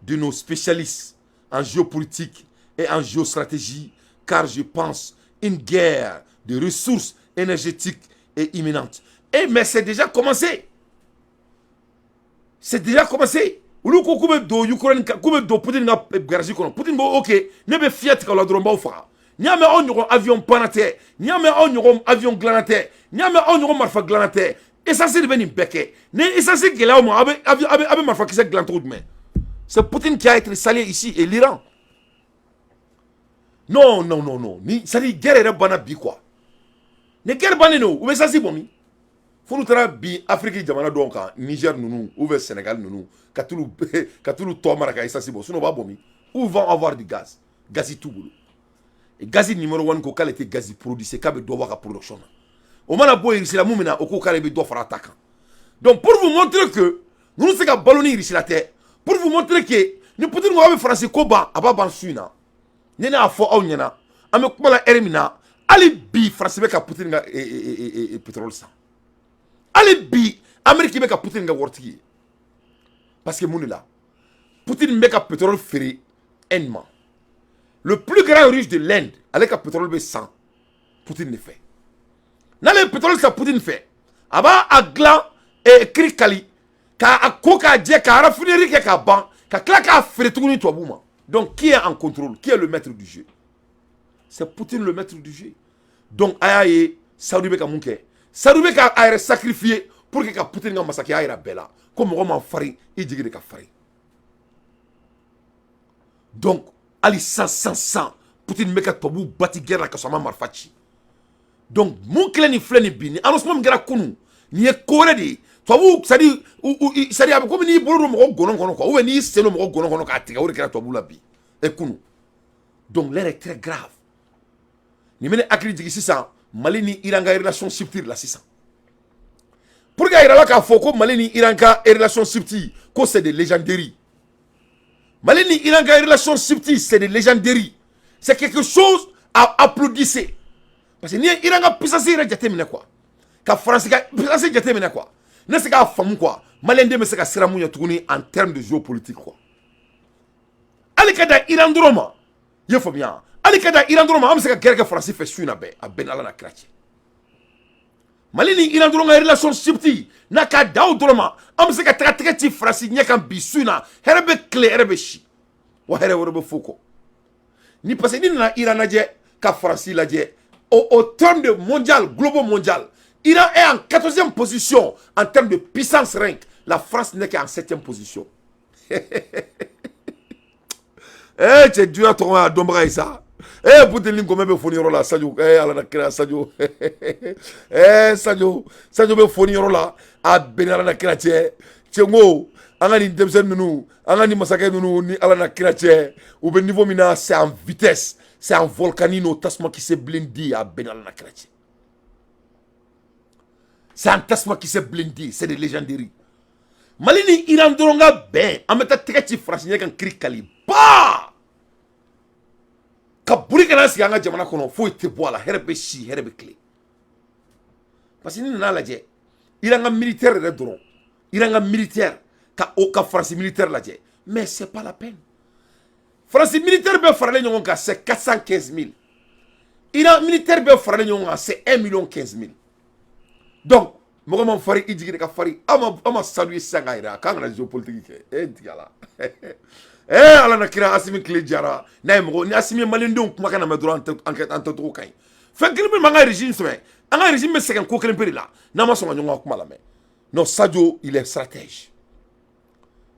de nos spécialistes en géopolitique et en géostratégie car je pense une guerre de ressources énergétiques est imminente. Et mais c'est déjà commencé. C'est déjà commencé. Ulu ko kube do Ukraine kube do Poutine na garage kono. Poutine bo OK, ne be Fiat ka la dromba o fa. Nyame on yoro avion panate, nyame on yoro avion glanate, nyame on yoro marfa glanate. Et ça c'est devenu beke. Ne et ça c'est que là abe marfa qui c'est glanto de main. C'est Poutine qui a été salé ici et l'Iran. Non. Ni ça dit guerre bana bi quoi. Ne guerre bana no, ou ça c'est bon mi. Faut nous tra bi Afrique jamana donc Niger nous ou vers Sénégal nous katulu tomara ça c'est bon. Sinon va bon mi. Où vont avoir du gaz? Gazi tout boulot. Et gazi numéro 1 ko qualité gazi produit c'est kabe do waka production. Au mana boy ici la moumena au ko kale do faire attaquant. Donc pour vous montrer que nous c'est ka ballonner ici la terre, pour vous montrer que nous pouvons avoir français koba aba ban suina. Nena afo au nyana. Ame kumala erimina ali bi français be ka Poutine nga et pétrole ça. Ali bi Amérique be ka Poutine nga wortiki. Parce que mon là Poutine met le pétrole ferré N-man. Le plus grand riche de l'Inde, avec le pétrole 100, Poutine le fait. Dans le pétrole, ça Poutine fait. Aba aglan et krikali, ka akoka dje, ka raffinerie ka ban, ka klaka ferré tout ni toabouma. Donc qui est en contrôle? Qui est le maître du jeu? C'est Poutine le maître du jeu. Donc ayaye, Saoudi beka munke. Saoudi beka a sacrifié pour que Poutine nga massacre ayra bela. Comme Roman Fari, il dit que Fari. Donc, Ali 100, Poutine meka tobu bati guerre la kasama marfachi. Donc, mon clé ni flé ni bini, annonce gara kunu, ni e kore di, tobu, c'est-à-dire, c'est-à-dire, comme ni bolo mo gonon kono quoi, ou ni seno mo gonon kono ka tiga, ou kera tobu la bi, e kunu. Donc, l'air est très grave. Ni mene akili digi 600, Mali ni Iran ga relation subtile la 600. Pour que Iran ka foko Mali ni Iran ka relation subtile, ko c'est des légendaires. Mali ni Iran ka relation subtile, c'est des légendaires. C'est quelque chose à applaudir. Parce que ni Iran ka puissance ira jate mena quoi. Ka France ka puissance jate mena quoi. Ne se ka famu quoi. Mali ndeme se ka siramu ya tuguni en termes de géopolitique quoi. Ali kada Iran droma. Ye fo bien. Ali kada Iran droma am se ka guerre ka France fait suina be a ben ala na krache. Mali ni Iran droma relation subtile na ka daw droma am se ka traiter France nya kan bisuna herbe clé herbe chi. Wa herbe foko. Ni parce que ni na Iran na je ka France la je au terme de mondial, global mondial, Iran est en 14e position en termes de puissance rank. La France n'est qu'en 7e position. Eh, tu es dur à trouver à Dombra et ça. Eh, Poutine, comment me fournir là, Sadio. Eh, ala na kira Sadio. Eh, Sadio me fournir là. A benala na kira tche. Tchengo, anga ni demsen nunu, anga ni masake nunu, ni ala na kira tche. Ou ben niveau mina, c'est en vitesse. C'est un volcanino tasma qui s'est blindé à Benal Nakrachi. C'est un tasma qui s'est blindé, c'est des légendaires. Malini Iran Doronga ben, en mettant Trekchi français kan kri kali. Bah! Ka buri kana si anga jamana kono fo ite boala herbe shi herbe clé. Parce que ni na la je. Iran militaire de doron. Iran militaire ka France militaire la je. Mais c'est pas la peine. France militaire be farale ñonga ka c'est 415 000. Iran militaire be farale ñonga c'est 1 15 000. Donc, mo ko fari idigi ka fari ama saluer sanga ira ka ngala géopolitique digala. Ala na kira Assimi Clé Diara na mo ni Assimi Malindon kuma kana me droit enquête en to kay. Fait que le manga régime semaine. Un régime me c'est ko kelen peri là. Na ma so ñonga kuma la mais. Non, Sadio il est stratège.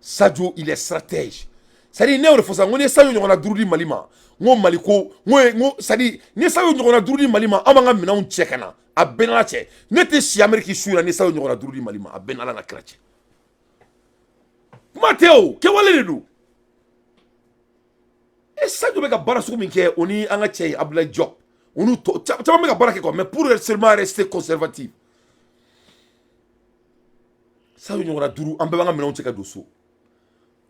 Sadio il est stratège. C'est-à-dire, ne refosa ngone sayo nyona durudi malima ngo maliko ngo c'est-à-dire ne sayo nyona durudi malima amanga mina un chekana a benala che ne te si ameriki sura ne sayo nyona durudi malima a benala na krache Mateo ke wale du e sayo be ka bara su min ke oni anga che Abdoulaye Diop onu to chama me ka bara ke quoi mais pour seulement rester conservatif sayo nyona duru ambe banga mina un cheka dosso.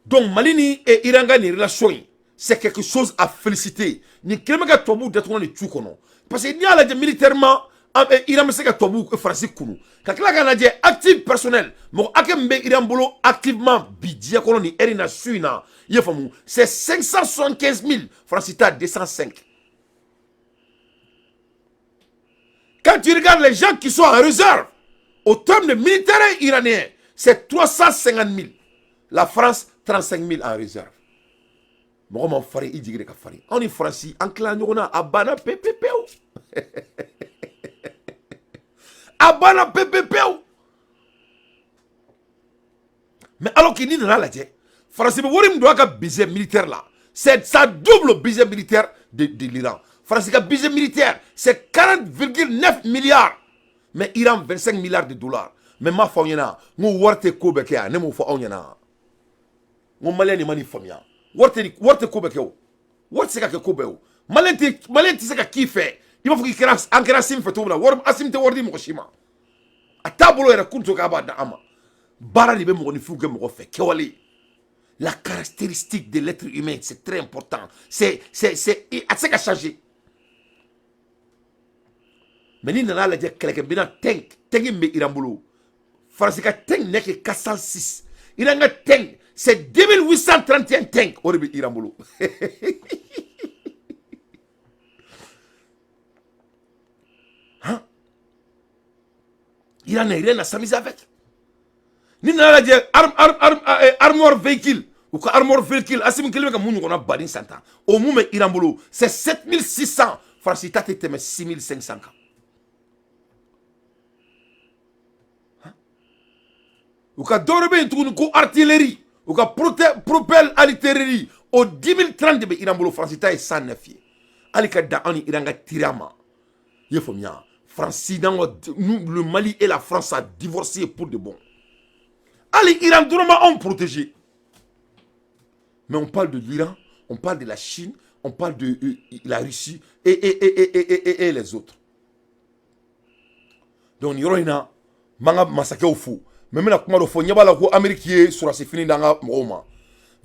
Donc, Malini et Iranga ni relation, c'est quelque chose à féliciter. Ni kelmega tobu d'être ni tchukono. Parce que ni ala de militairement, Iran se ka tobu français kunu. Kakla kana je actif personnel. Mo akembe Iran bolo activement bidia kono ni erina suina. Yefamu, c'est 575 000 francs CFA 205. Quand tu regardes les gens qui sont en réserve, au terme de militaires iraniens, c'est 350 000. La France 35 000 en réserve. Moi, je fari idigre ka fari. On est français, en clan ñogona abana PPPO. Abana PPPO. Mais alors qu'il n'y a la je, français be worim doit ka budget militaire là. C'est ça double budget militaire de l'Iran. France ka budget militaire, c'est 40,9 milliards. Mais Iran 25 milliards de dollars. Mais ma fa nyana, ngo warte ko beke ya, ne mo fa onyana. Mon malien ni mani famia warte ko beke o warte se ka ke ko be o malien ti se ka ki fait il va faut qu'il crasse en crasse sim fait na war asim te wardi mo shima atabolo era kunto ka ba da ama bara ni be mo ni fu ke mo fait ke wali la caractéristique de l'être humain c'est très important c'est assez qu'à changer mais ni na la je keleke bina tengi me irambulu France ka teng nek 406 il a un tank. C'est 2831 tanks. Au début, Iran bolo. Hein? Iran n'a rien à s'amuser avec. Ni n'a dit armor véhicule. Ou que armor véhicule. Asim kelme ka munu kona badin santa. Au moment Iran bolo, c'est 7600. Francita tete 6500. Ou ka dorbe tout ko artillerie. Ou ka propel artillerie. Au 2030 de Iran bolo Francita est 109. Ali ka da ani Iran ga tirama. Yefomia. France, le Mali et la France a divorcé pour de bon. Allez, Iran, on protégé. Mais on parle de l'Iran, on parle de la Chine, on parle de la Russie et les autres. Donc, il y a un massacre au fou. Mais maintenant, il y a un Américain sur la fini dans la Roma.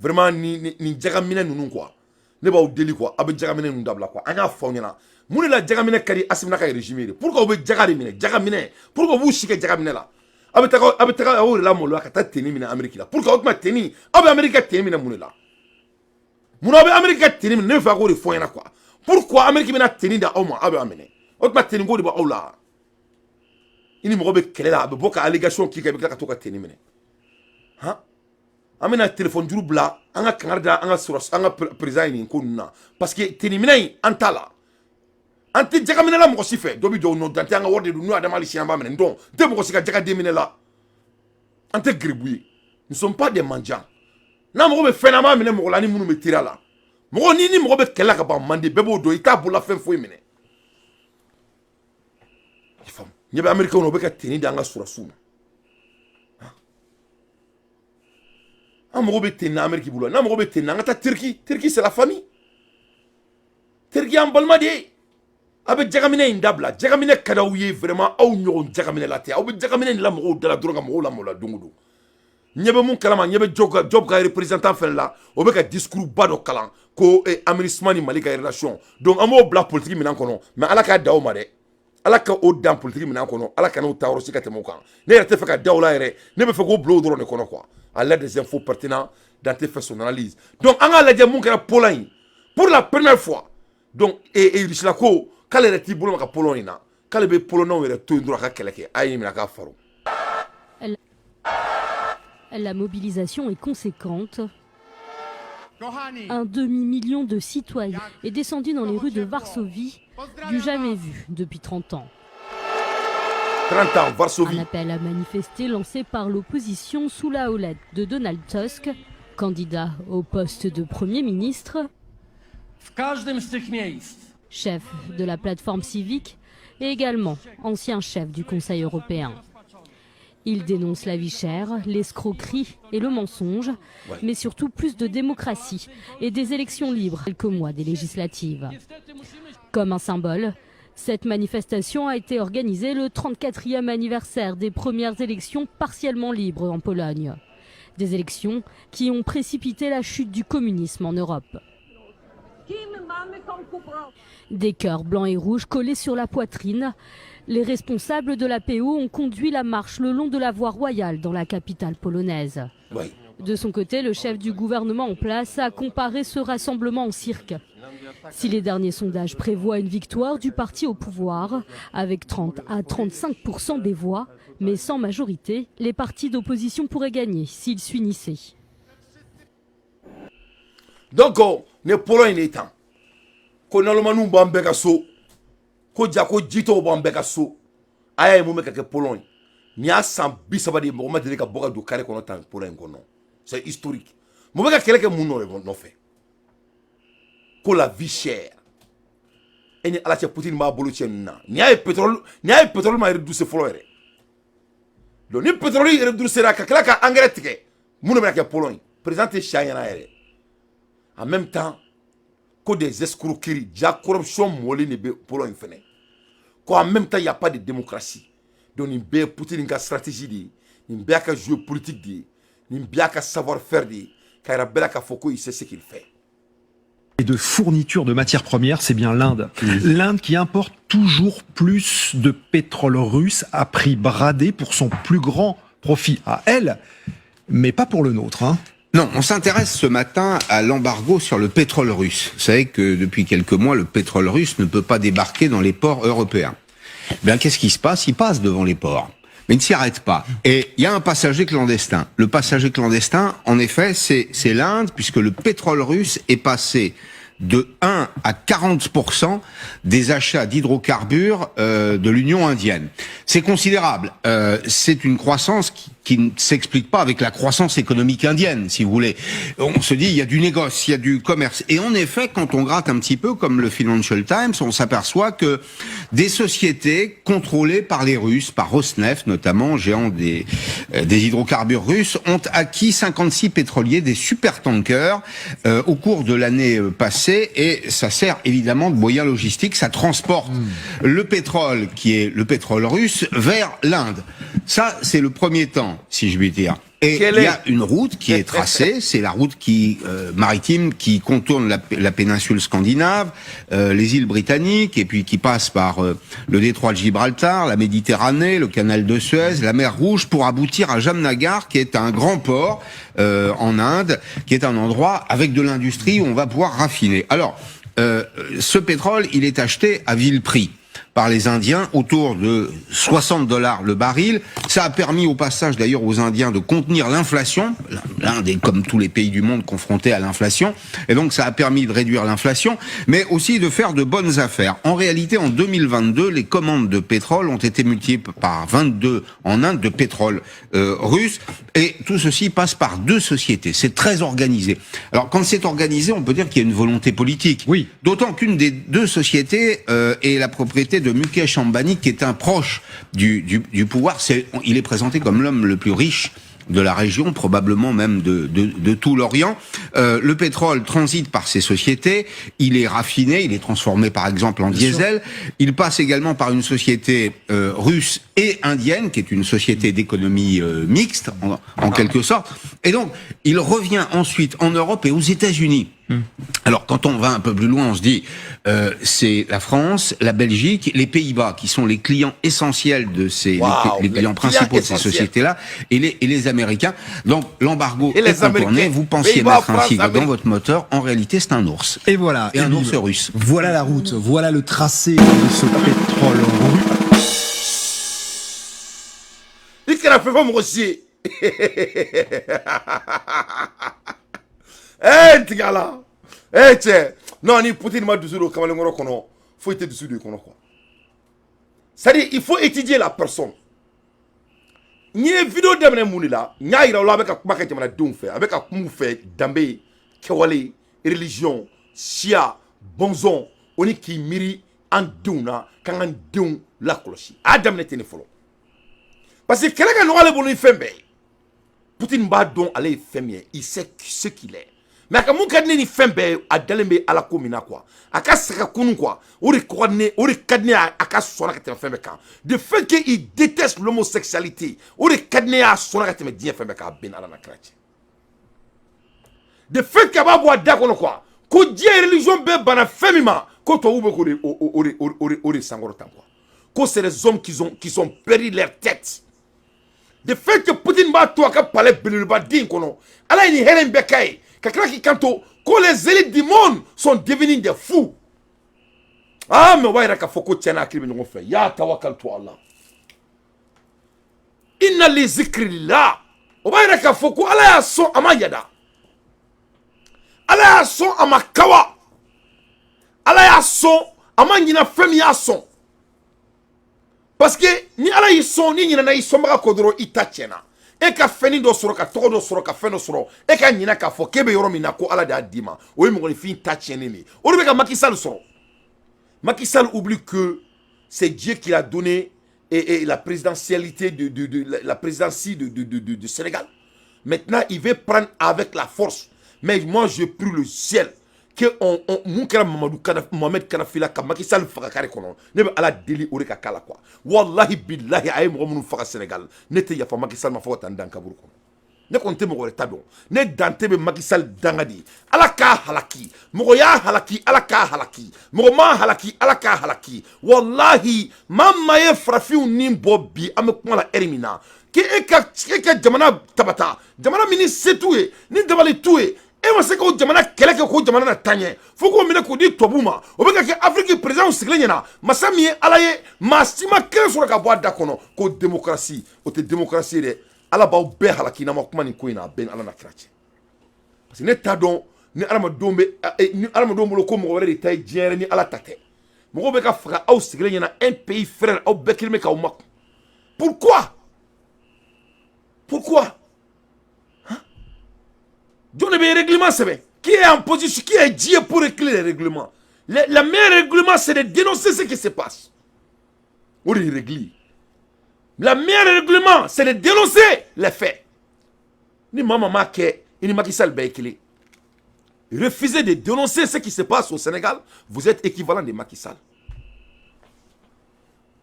Vraiment, ni Djagamine nous quoi. Ne pas au délit quoi. Avec Djagamine nous d'abla quoi. On a fait ça. Moun la Djagamine kadi asimna ka régime. Pourquoi vous Djagamine? Djagamine. Pourquoi vous chiquez Djagamine là? Abetaka o la molo ka ta teni mina Amérique là. Pourquoi vous ma teni? Abe Amérique teni mina moun là. Moun abe Amérique teni mina ne fa go de fo yana quoi. Pourquoi Amérique mina teni da o ma abe amene? Ot ma teni go de ba o la. Ini mo be kele la abe boka allégation ki ka be ka to ka teni mina. Hein? Amena téléphone juru bla anga kangarda anga soros anga président ni ko na parce que teni mina antala. Ante Djagamine la moko sife dobi do no dante anga worde no adama li siamba menen donc de moko sika Djagamine la ante gribouye nous sommes pas des mendiants na moko be fenama menen moko la ni munu me tira la moko ni moko be kela ka ba mande bebo do ita bula fen fo menen ifam nyebe america no be ka teni danga sura suma a moko be teni america bula na moko be teni ngata Turquie c'est la famille Turquie en balma de abe Djagamine indabla Djagamine kadaouye vraiment aw ñogon Djagamine la te aw be Djagamine la mo dala droga mo la mo la dungudu ñebe mun kalama ñebe job ka représentant fel la o be ka discours bado kalan ko aménagement ni Mali ka relation donc amo bla politique minan kono mais ala ka daw ma de ala ka o dan politique minan kono ala ka no tawro sikate mo kan ne rete fe ka dawla yere ne be fe ko blo dro ne kono quoi à l'aide des infos pertinents dans tes fait son analyse donc anga la mun kala Pologne pour la première fois donc et Rislako kale reti bolo ka Pologne na kale be Pologne were to ndura ka keleke ayi mina ka faro. La mobilisation est conséquente. Un demi-million de citoyens est descendu dans les rues de Varsovie, du jamais vu depuis 30 ans. 30 ans, Varsovie. Un appel à manifester lancé par l'opposition sous la houlette de Donald Tusk, candidat au poste de Premier ministre. Chef de la plateforme civique et également ancien chef du Conseil européen. Il dénonce la vie chère, l'escroquerie et le mensonge, mais surtout plus de démocratie et des élections libres quelques mois des législatives. Comme un symbole, cette manifestation a été organisée le 34e anniversaire des premières élections partiellement libres en Pologne. Des élections qui ont précipité la chute du communisme en Europe. Des cœurs blancs et rouges collés sur la poitrine, les responsables de la PO ont conduit la marche le long de la voie royale dans la capitale polonaise. Oui. De son côté, le chef du gouvernement en place a comparé ce rassemblement au cirque. Si les derniers sondages prévoient une victoire du parti au pouvoir, avec 30 à 35% des voix, mais sans majorité, les partis d'opposition pourraient gagner s'ils s'unissaient. Donc, ne Pologne est temps. Ko nalomanu bambeka so. Ko jako jito bambeka so. Aya mu meka ke Pologne. Ni asan bisabadi mo ma dele ka boga do kare kono tan Pologne kono. C'est historique. Mo meka kele ke mu no fait. Ko la vie chère. Eni ala che Poutine ma bolo na. Ni ay pétrole ma reduce flore. Donc ni pétrole reduce ra ka kala ka engrais tike. Mu no meka ke Pologne. Président Chayana ere. En même temps, que des escroqueries, la corruption molée ne peut pas le faire. En même temps, il n'y a pas de démocratie. Donc, il y a Poutine une stratégie, il y a un jeu politique, il y a un savoir-faire, il y a un Foko, il sait ce qu'il fait. Et de fourniture de matières premières, c'est bien l'Inde. L'Inde qui importe toujours plus de pétrole russe à prix bradé pour son plus grand profit à elle. mais pas pour le nôtre. Hein. Non, on s'intéresse ce matin à l'embargo sur le pétrole russe. Vous savez que depuis quelques mois, le pétrole russe ne peut pas débarquer dans les ports européens. Bien, qu'est-ce qui se passe? Il passe devant les ports, mais il ne s'y arrête pas. Et il y a un passager clandestin. Le passager clandestin, en effet, c'est l'Inde, puisque le pétrole russe est passé de 1 à 40% des achats d'hydrocarbures de l'Union indienne. C'est considérable. C'est une croissance qui ne s'explique pas avec la croissance économique indienne, si vous voulez. On se dit, il y a du négoce, il y a du commerce. Et en effet, quand on gratte un petit peu, comme le Financial Times, on s'aperçoit que des sociétés contrôlées par les Russes, par Rosneft notamment, géant des hydrocarbures russes, ont acquis 56 pétroliers, des supertankers, au cours de l'année passée, et ça sert évidemment de moyen logistique, ça transporte le pétrole, qui est le pétrole russe, vers l'Inde. Ça, c'est le premier temps, si je puis dire. Et il y a une route qui est tracée, c'est la route maritime qui contourne la péninsule scandinave, les îles britanniques, et puis qui passe par le détroit de Gibraltar, la Méditerranée, le canal de Suez, la mer Rouge, pour aboutir à Jamnagar, qui est un grand port en Inde, qui est un endroit avec de l'industrie où on va pouvoir raffiner. Alors, ce pétrole, il est acheté à vil prix par les Indiens, autour de $60 le baril. Ça a permis au passage d'ailleurs aux Indiens de contenir l'inflation. L'Inde est comme tous les pays du monde confronté à l'inflation. Et donc ça a permis de réduire l'inflation, mais aussi de faire de bonnes affaires. En réalité, en 2022, les commandes de pétrole ont été multipliées par 22 en Inde de pétrole russe. Et tout ceci passe par deux sociétés. C'est très organisé. Alors quand c'est organisé, on peut dire qu'il y a une volonté politique. Oui. D'autant qu'une des deux sociétés est la propriété de Mukesh Ambani, qui est un proche du pouvoir. Il est présenté comme l'homme le plus riche de la région, probablement même de tout l'Orient. Le pétrole transite par ces sociétés, il est raffiné, il est transformé par exemple en diesel. Il passe également par une société russe et indienne, qui est une société d'économie mixte, en quelque sorte. Et donc, il revient ensuite en Europe et aux États-Unis. Alors, quand on va un peu plus loin, on se dit, c'est la France, la Belgique, les Pays-Bas, qui sont les clients essentiels de les clients principaux de ces sociétés-là, et les Américains. Donc, l'embargo est contourné. Vous pensiez mettre un tigre dans votre moteur, en réalité, c'est un ours. Et voilà. Et un ours russe. Voilà la route, voilà le tracé de ce pétrole russe. Il fait pas mon aussi. Eh, tigala. Eh, tiens. Non, ni Poutine m'a dessous le camalengoro kono. Faut être dessous de kono quoi. C'est-à-dire, il faut étudier la personne. Ni vidéo d'amener mouni là, ni a ira là avec un kumaka jamana don fait, avec un kumu fait dambe, kewale, religion, sia, bonzon, oni qui miri en douna, quand un don la cloche. Adam n'était ne follow. Parce que quelqu'un n'a pas le bon fait, Poutine m'a don aller faire il sait ce qu'il est. Mais quand mon cadne ni fembe a dalembe ala komina quoi aka saka kunu quoi ori cadne aka sona ka fembe kan de fait que il déteste l'homosexualité ori cadne a sona ka bien fembe ka ben ala na krati de fait que ba bo da kono quoi ko die religion be bana femima ko to ube ko ori sangoro tan quoi ko c'est les hommes qui sont perdu leur tête de fait que Poutine ba to aka parler beleba din kono ala ni helen bekay quelqu'un qui canto que les élites du monde sont devenus des fous. Ah, mais ouais, il faut que tu aies un crime de fait. Ya tawakkal to Allah. Inna li zikrillah. Ouais, il faut que Allah ya son amayada. Allah ya son amakawa. Allah ya son amanyina femi ya son. Parce que ni Allah y son ni na y son ba kodro itachena. E ka feni do soro ka togo do soro ka feno soro e ka nyina ka fo kebe yoro mina ko ala da dima o mo ngoni fin ta chenene o be ka Macky Sall soro. Macky Sall oublie que c'est Dieu qui l'a donné et la présidentialité de la présidentie de Sénégal. Maintenant il veut prendre avec la force, mais moi je prie le ciel que Moukera Mohamed Kanafila ka Macky Sall faka kare kono ne be ala deli ore ka kala quoi wallahi billahi ay mo mun faka Sénégal ne te ya fa Macky Sall ma fota ndan kaburu kono ne konte mo gore tado ne dante be Macky Sall dangadi ala ka halaki mo ya halaki ala ka halaki mo ma halaki ala ka halaki wallahi mamma ye frafiu nimbo bi am ko la elimina ke ka jamana tabata jamana mini setoué ni dabali toué e ma se ko jamana kele ke ko jamana na tanye fo ko mine ko di tobuma o be ka ke Afrique président sigle na masami alaye masima kele so ka boa dakono ko démocratie o te démocratie de ala ba be halaki na makuma ni ko ina ben ala na krache parce que ne ta don ni ala ma dombe ni ala ma dombo ko mo wore de tay jere ni ala tate mo be ka faka au sigle na un pays frère au be kilme ka o mak pourquoi Dieu ne veut règlement, c'est qui est en position, qui est Dieu pour régler les règlements. Le meilleur règlement, c'est de dénoncer ce qui se passe. Pour les régler. Le meilleur règlement, c'est de dénoncer les faits. Ni maman ni Macky Sall Baïkili. Refusez de dénoncer ce qui se passe au Sénégal, vous êtes équivalent de Macky Sall.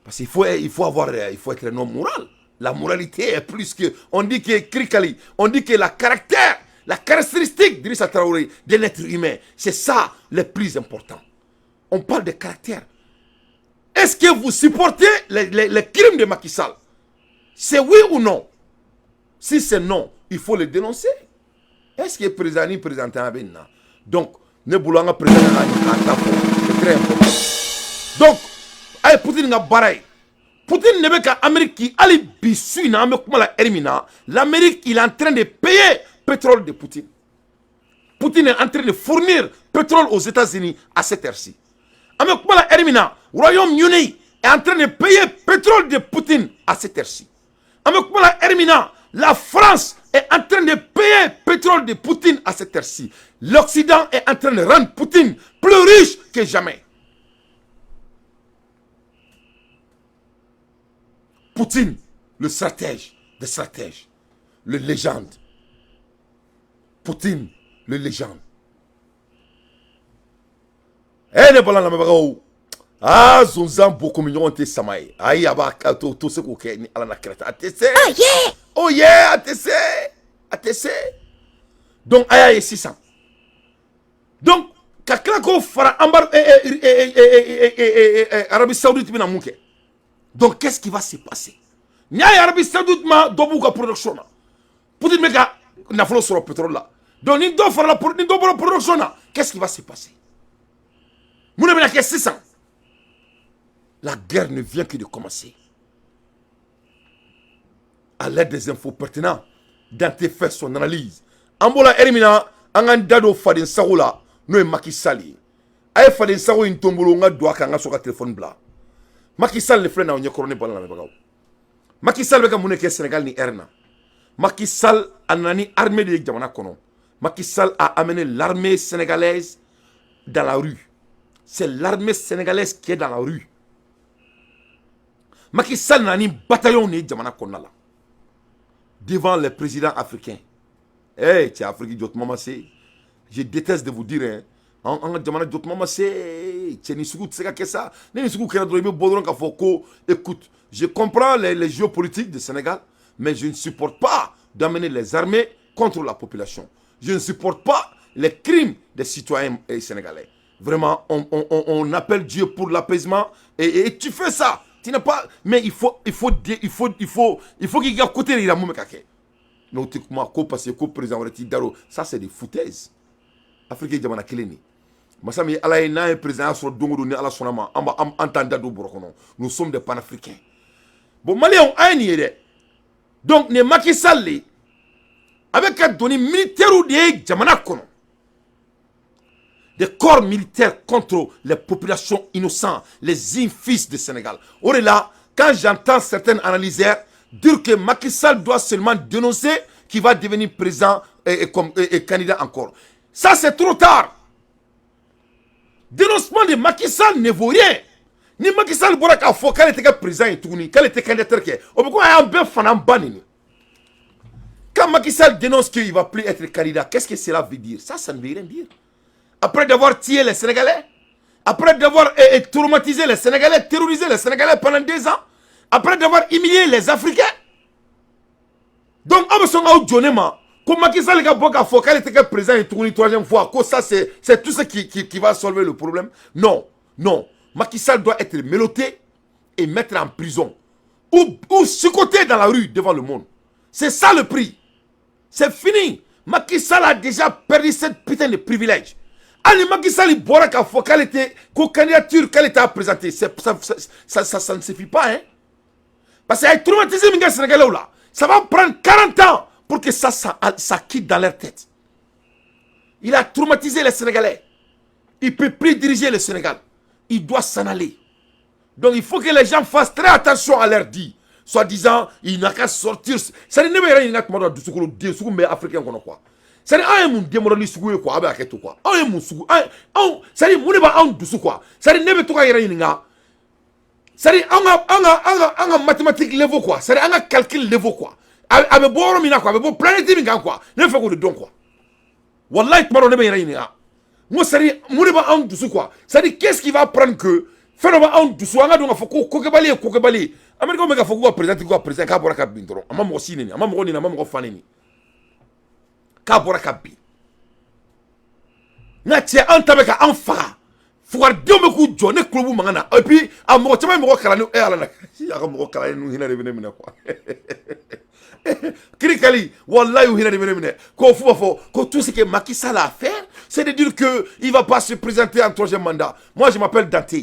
Parce qu'il faut être un homme moral. La moralité est plus que, on dit que Krikali, on dit que la caractéristique d'Idrissa Traoré, de l'être humain, c'est ça le plus important. On parle de caractère. Est-ce que vous supportez les crimes de Macky Sall? C'est oui ou non? Si c'est non, il faut le dénoncer. Est-ce que le président est présenté à Bénin? Donc, ne voulons pas présenter c'est très important. Donc, Poutine n'a pas Poutine ne veut qu'Amérique qui allait bisouer l'Amérique il est en train de payer pétrole de Poutine. Poutine est en train de fournir pétrole aux États-Unis à cette heure-ci. Le Royaume-Uni est en train de payer pétrole de Poutine à cette heure-ci. La France est en train de payer pétrole de Poutine à cette heure-ci. L'Occident est en train de rendre Poutine plus riche que jamais. Poutine, le stratège des stratèges, le légende. Poutine, le légende. Eh, ne parlons pas. Ah, zonzan beaucoup millions de samaï. Aïe, aba, tout ce qu'on fait, à la crête. ATC. Ah, yeah! Oh, yeah, ATC. ATC. Donc, aïe, 600. Donc, quelqu'un qui fera Arabie Saoudite, donc, qu'est-ce qui va se passer? N'y a Arabie Saoudite, ma dobuka production. Poutine, mais n'a pas sur le pétrole là. Donc, ni doit faire la production là. Qu'est-ce qui va se passer? Vous n'avez pas 600. La guerre ne vient que de commencer. À l'aide des infos pertinentes, Dante fait son analyse. Ambola Erimina, Angan Dado Fadin Saoula, nous Macky Sall. Aye Fadin Saoula, une tombolo, on a doit qu'on a sur le téléphone blanc. Macky Sall le fait na onye corona bala na bagaw. Macky Sall beka mune ke Sénégal ni erna. Macky Sall anani armée de jamana kono. Macky Sall a amené l'armée sénégalaise dans la rue. C'est l'armée sénégalaise qui est dans la rue. Macky Sall nani bataillon ni jamana kono là. Devant les présidents africains. Eh, tu Afrique d'autres maman c'est. Je déteste de vous dire hein. En jamana d'autres maman c'est ni suku tseka kessa ni suku kena droit bodron ka foko écoute je comprends les géopolitiques du Sénégal mais je ne supporte pas d'amener les armées contre la population je ne supporte pas les crimes des citoyens sénégalais vraiment on appelle Dieu pour l'apaisement et tu fais ça tu n'as pas mais il faut qu'il y ait côté la moumé kake non tu ko parce que président Daro ça c'est des foutaises Afrique jamana keleni Massami Alaye n'a un président sur Dongo ni ala sonama amba entendre do borokono nous sommes des panafricains bon Maliens a ni ede donc ne Macky Sall avec un donné militaire ou des jamana kono des corps militaires contre les populations innocentes les fils du Sénégal or là quand j'entends certains analyseurs dire que Macky Sall doit seulement dénoncer qu'il va devenir président et candidat encore ça c'est trop tard. Dénoncement de Macky Sall ne vaut rien. Ni Macky Sall bora ka fo qu'elle était président et tout ni qu'elle était candidat ke. O pourquoi un ben fanan banini. Quand Macky Sall dénonce qu'il va plus être candidat, qu'est-ce que cela veut dire? Ça ne veut rien dire. Après d'avoir tué les Sénégalais, après d'avoir traumatisé les Sénégalais, terrorisé les Sénégalais pendant 2 ans, après d'avoir humilié les Africains. Donc, comme Macky Sall a fait qu'elle était président et tourné 3e fois, ça c'est tout ce qui va solver le problème. Non, non. Macky Sall doit être mélotté et mettre en prison ou chicoté dans la rue devant le monde. C'est ça le prix. C'est fini. Macky Sall a déjà perdu cette putain de privilège. Ali Macky Sall, il boira qu'à fois qu'elle était, qu'aux candidatures qu'elle était à présenter. Ça ne suffit pas, hein. Parce qu'il y a traumatisé les Sénégalais là. Ça va prendre 40 ans pour que ça quitte dans leur tête. Il a traumatisé les Sénégalais. Il ne peut plus diriger le Sénégal. Il doit s'en aller. Donc il faut que les gens fassent très attention à leur dire. Soit disant, il n'a qu'à sortir. Ça ne veut pas dire que c'est un africain qu'on a quoi. Ça ne veut pas dire que c'est un africain quoi. Ça ne veut pas dire quoi. Ça ne veut pas dire c'est un mathématique level quoi. C'est un calcul level quoi. Avec bon mina quoi, avec bon planète minga quoi. Ne fait que de don quoi. Wallahi tomorrow ne be yira. Moi c'est mouliba en dessous quoi. Ça dit qu'est-ce qui va prendre que phénomène en dessous anga donc faut ko ke bali. America me ga faut ko président ka bora ka bindoro. Ama mo sineni, ama mo ni na ama mo faneni. Ka bora ka bi. Na tie anta be ka anfa. Fouar diome ku jone klubu mangana et puis a mo chama mo kala no e ala na ya mo kala no hina revene mina quoi krikali wallahi hina revene mina ko fou ko tout ce que Macky Sall a à faire c'est de dire que il va pas se présenter en troisième mandat. Moi je m'appelle Dante.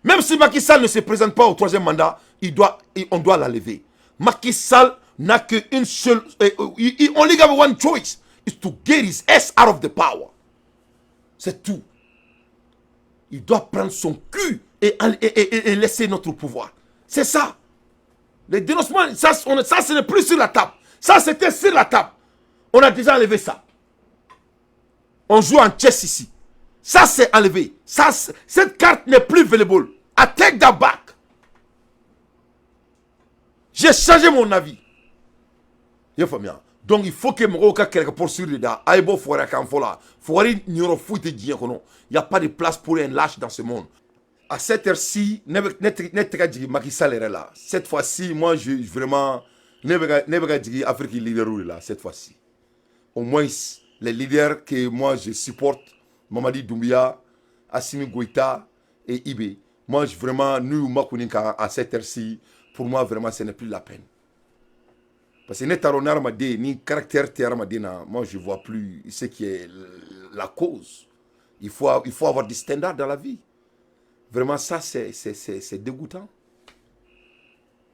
Même si Macky Sall ne se présente pas au troisième mandat, on doit l'enlever. Macky Sall n'a qu'une seule he only have one choice, is to get his ass out of the power. C'est tout. Il doit prendre son cul et laisser notre pouvoir. C'est ça. Les dénoncements, ça ce n'est plus sur la table. Ça, c'était sur la table. On a déjà enlevé ça. On joue en chess ici. Ça, c'est enlevé. Ça, cette carte n'est plus available. I take that back. J'ai changé mon avis. Donc il faut que je me quelque part sur le da. Aïbo foire quand fola. Foire n'yoro foute dien kono. Il y a pas de place pour un lâche dans ce monde. À cette heure-ci, Macky Sall est là. Cette fois-ci, moi je vraiment ne dire Afrique leader là cette fois-ci. Au moins les leaders que moi je supporte, Mamadi Doumbia, Assimi Goïta et Ibé. Moi je vraiment nous makuninka à cette heure-ci, pour moi vraiment ce n'est plus la peine. Parce que ni caractère moi je vois plus ce qui est la cause. Il faut avoir des standards dans la vie. Vraiment ça c'est dégoûtant.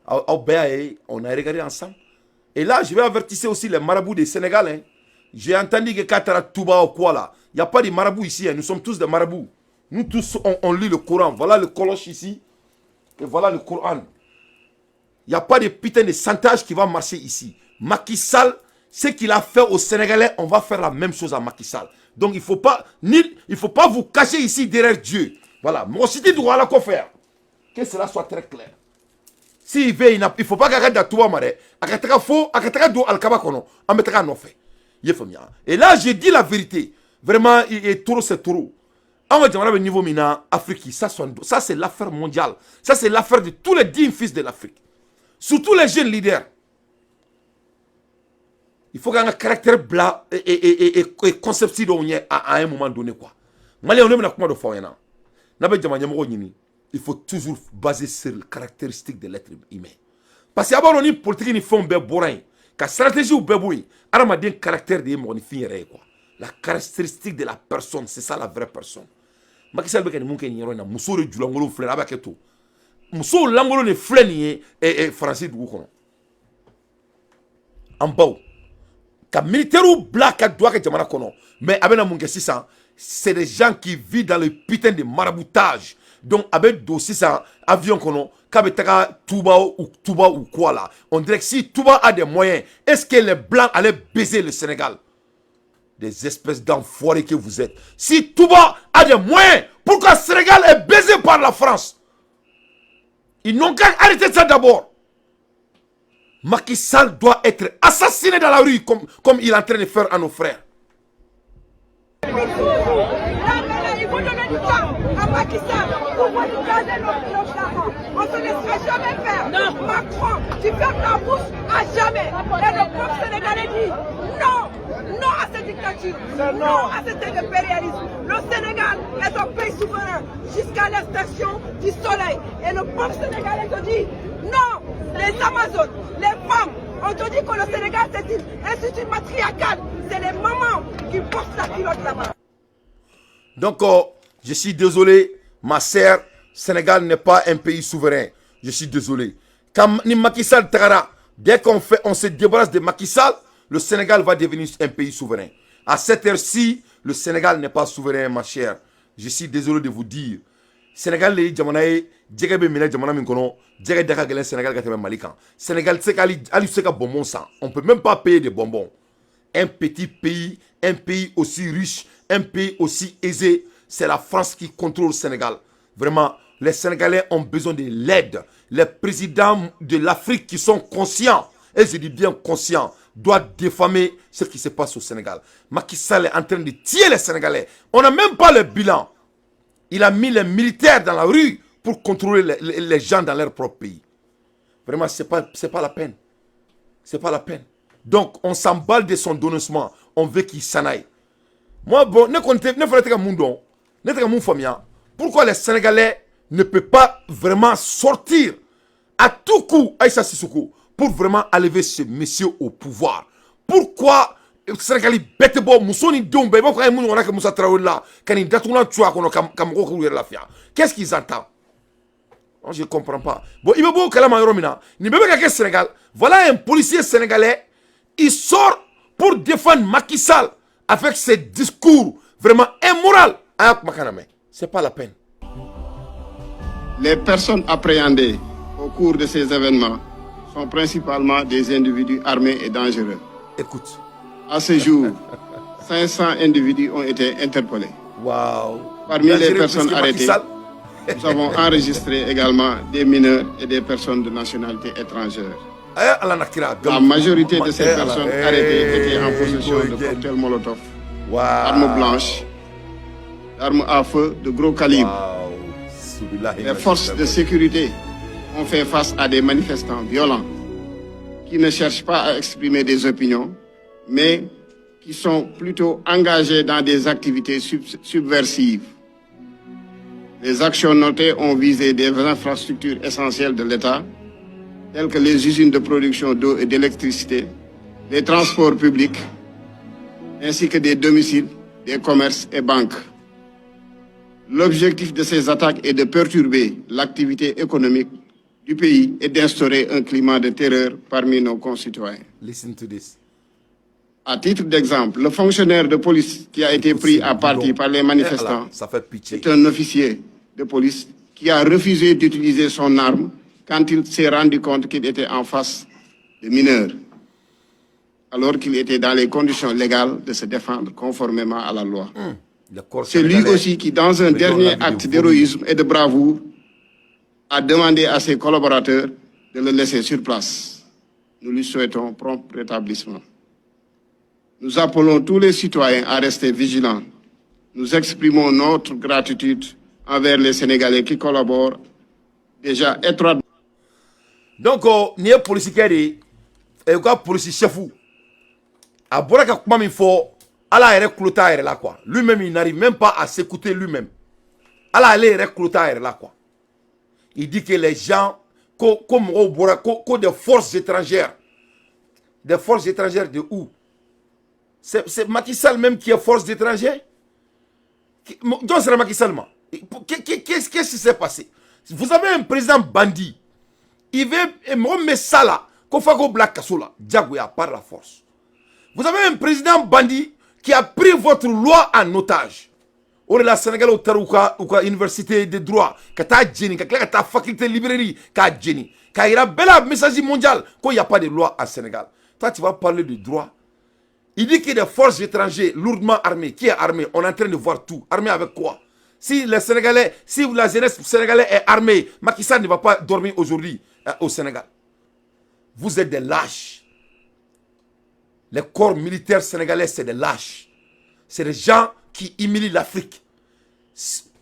On a regardé ensemble. Et là je vais avertir aussi les marabouts des Sénégal. Hein. J'ai entendu que Katara Touba ou quoi là. Il n'y a pas de marabouts ici. Hein. Nous sommes tous des marabouts. Nous tous on lit le Coran. Voilà le coloche ici. Et voilà le Coran. Il n'y a pas de putain de chantage qui va marcher ici. Macky Sall, ce qu'il a fait aux Sénégalais, on va faire la même chose à Macky Sall. Donc il ne faut pas vous cacher ici derrière Dieu. Voilà. Moi aussi, tu dois la faire. Que cela soit très clair. S'il veut, il ne faut pas garder à toi, Maré. Et là, j'ai dit la vérité. Vraiment, c'est trop. Au niveau mina Afrique, ça c'est l'affaire mondiale. Ça c'est l'affaire de tous les 10 fils de l'Afrique. Surtout les jeunes leaders. Il faut qu'il y ait un caractère blanc et conception à un moment donné. Il faut toujours baser sur la caractéristique de l'être humain. Parce que d'abord, on a politique qui font des bourrins. La stratégie ou bébouin, on a un caractère de quoi. La caractéristique de la personne, c'est ça la vraie personne. Macky Sall bɛ ka nin mun kɛ nin yɔrɔ in na muso de julangolo filɛ a b'a kɛ to muso langolo de filɛ nin ye faransi dugu kɔnɔ an baw ka militaires bila ka don a ka jamana kɔnɔ mais a bɛ na mun kɛ sisan c'est des gens qui vivent dans le putain de maraboutage donc a bɛ don sisan avion kɔnɔ k'a bɛ taga Touba ou quoi là on dirait que si Touba a des moyens est-ce que les blancs allaient baiser le Sénégal? Des espèces d'enfoirés que vous êtes. Si Touba a des moyens, pourquoi le Sénégal est baisé par la France? Ils n'ont qu'à arrêter ça d'abord. Macky Sall doit être assassiné dans la rue comme il est en train de faire à nos frères. Il faut donner du temps à Macky Sall pour garder nos parents. On ne se laissera jamais faire. Non. Macron, tu fermes ta bouche à jamais. Et le peuple sénégalais dit non. Non à cette dictature, non à cet impérialisme. Le Sénégal est un pays souverain jusqu'à l'extinction du soleil. Et le peuple sénégalais te dit non les Amazones, les femmes. On te dit que le Sénégal c'est une institut matriarcal. C'est les mamans qui portent la culotte là-bas. Donc, je suis désolé, ma sœur, Sénégal n'est pas un pays souverain. Je suis désolé. Quand ni Macky Sall tagara, dès on se débarrasse de Macky Sall, le Sénégal va devenir un pays souverain. À cette heure-ci, le Sénégal n'est pas souverain, ma chère. Je suis désolé de vous dire. Sénégal, les Jamanaï, Djegebe Mine Jamana Minkono, Djegebe Daka Gelen Sénégal Gatebe Malikan. Sénégal, c'est qu'Ali Seka bonbon ça. On ne peut même pas payer des bonbons. Un petit pays, un pays aussi riche, un pays aussi aisé, c'est la France qui contrôle le Sénégal. Vraiment, les Sénégalais ont besoin de l'aide. Les présidents de l'Afrique qui sont conscients, et je dis bien conscients, doivent diffamer ce qui se passe au Sénégal. Macky Sall est en train de tuer les Sénégalais. On n'a même pas le bilan. Il a mis les militaires dans la rue pour contrôler les gens dans leur propre pays. Vraiment, ce n'est pas la peine. Ce n'est pas la peine. Donc, on s'emballe de son dénoncement. On veut qu'il s'en aille. Moi, bon, pourquoi les Sénégalais ne peuvent pas vraiment sortir à tout coup, Aïssa Sissoko, pour vraiment enlever ce monsieur au pouvoir? Pourquoi Sénégalais bête bon, Moussoni Dombe, qu'est-ce qu'ils entendent? Je ne comprends pas. Bon, il veut que Sénégal, voilà un policier sénégalais, il sort pour défendre Macky Sall avec ses discours vraiment immoraux. Ce n'est pas la peine. Les personnes appréhendées au cours de ces événements sont principalement des individus armés et dangereux. Écoute. À ce jour, 500 individus ont été interpellés. Wow. Parmi les personnes arrêtées, nous avons enregistré également des mineurs et des personnes de nationalité étrangère. La majorité de ces personnes arrêtées étaient en possession de cocktails Molotov, d'armes blanches, d'armes à feu de gros calibre. Les forces de sécurité ont fait face à des manifestants violents qui ne cherchent pas à exprimer des opinions, mais qui sont plutôt engagés dans des activités subversives. Les actions notées ont visé des infrastructures essentielles de l'État, telles que les usines de production d'eau et d'électricité, les transports publics, ainsi que des domiciles, des commerces et banques. L'objectif de ces attaques est de perturber l'activité économique du pays et d'instaurer un climat de terreur parmi nos concitoyens. Listen to this. À titre d'exemple, le fonctionnaire de police qui a été pris à partie par les manifestants est un officier de police qui a refusé d'utiliser son arme quand il s'est rendu compte qu'il était en face de mineurs, alors qu'il était dans les conditions légales de se défendre conformément à la loi. C'est lui aussi qui, dans un dernier acte d'héroïsme et de bravoure, a demandé à ses collaborateurs de le laisser sur place. Nous lui souhaitons prompt rétablissement. Nous appelons tous les citoyens à rester vigilants. Nous exprimons notre gratitude envers les Sénégalais qui collaborent déjà étroitement. Donc, il y a un policier qui est un policier chef. À Boraka Kumami Fo, Allah est recruté là quoi. Lui-même, il n'arrive même pas à s'écouter lui-même. Allah est recruté là quoi. Il dit que les gens, comme au Boraka, des forces étrangères. Des forces étrangères de où? C'est Macky Sall même qui est force d'étrangers. Donc c'est Macky Sall. Qu'est-ce qui s'est passé? Vous avez un président bandit. Il veut mettre ça là. Qu'on fasse Black Kassola. Diagouya par la force. Vous avez un président bandit qui a pris votre loi en otage. Au la Sénégal, au université de droit, kata Jenny, kata faculté de librairie, kata Jenny. Quand il y a un message mondial qu'il n'y a pas de loi à Sénégal. Toi, tu vas parler de droit. Il dit qu'il y a des forces étrangères lourdement armées. Qui est armé? On est en train de voir tout. Armé avec quoi? Si les Sénégalais, si la jeunesse sénégalaise est armée, Macky Sall ne va pas dormir aujourd'hui au Sénégal. Vous êtes des lâches. Les corps militaires sénégalais, c'est des lâches. C'est des gens qui humilient l'Afrique.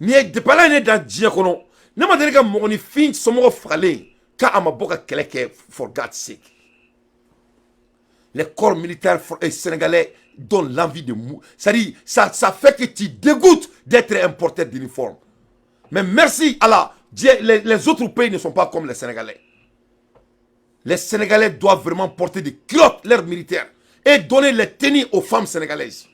Ni de pas là, ni dans Djiakono. Ne m'a dit que mon fin, son mot fralé. Quand on m'a beaucoup quelqu'un, for God's sake. Les corps militaires sénégalais donnent l'envie de mourir. C'est-à-dire, ça fait que tu dégoûtes d'être importé d'uniforme. Mais merci Allah, les autres pays ne sont pas comme les Sénégalais. les Sénégalais doivent vraiment porter des culottes, leurs militaires, et donner les tenues aux femmes sénégalaises.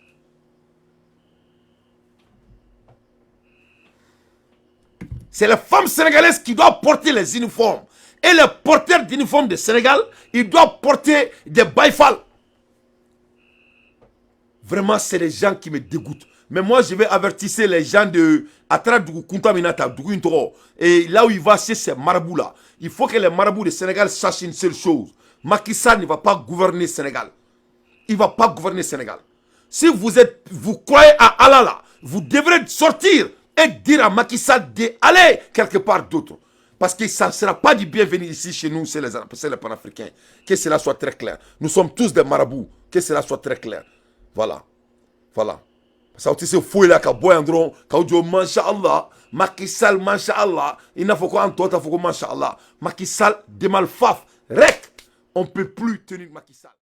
C'est les femmes sénégalaises qui doivent porter les uniformes. Et les porteurs d'uniformes de Sénégal, ils doivent porter des baïfals. Vraiment, c'est les gens qui me dégoûtent. Mais moi, je vais avertir les gens de et là où il va chez ces marabouts-là. Il faut que les marabouts du Sénégal sachent une seule chose. Macky Sall ne va pas gouverner le Sénégal. Il ne va pas gouverner le Sénégal. Si vous croyez à Allah là, vous devrez sortir et dire à Macky Sall d'aller quelque part d'autre. Parce que ça ne sera pas du bienvenu ici chez nous, c'est les panafricains. Que cela soit très clair. Nous sommes tous des marabouts. Que cela soit très clair. Voilà. Voilà. Ça aussi fou là, quand boyandron, quand on dit Masha'Allah, Macky Sall, Masha'Allah, il n'a pas quoi en toi, il faut que Masha'Allah. Macky Sall, des malfaf, rec, on ne peut plus tenir Macky Sall.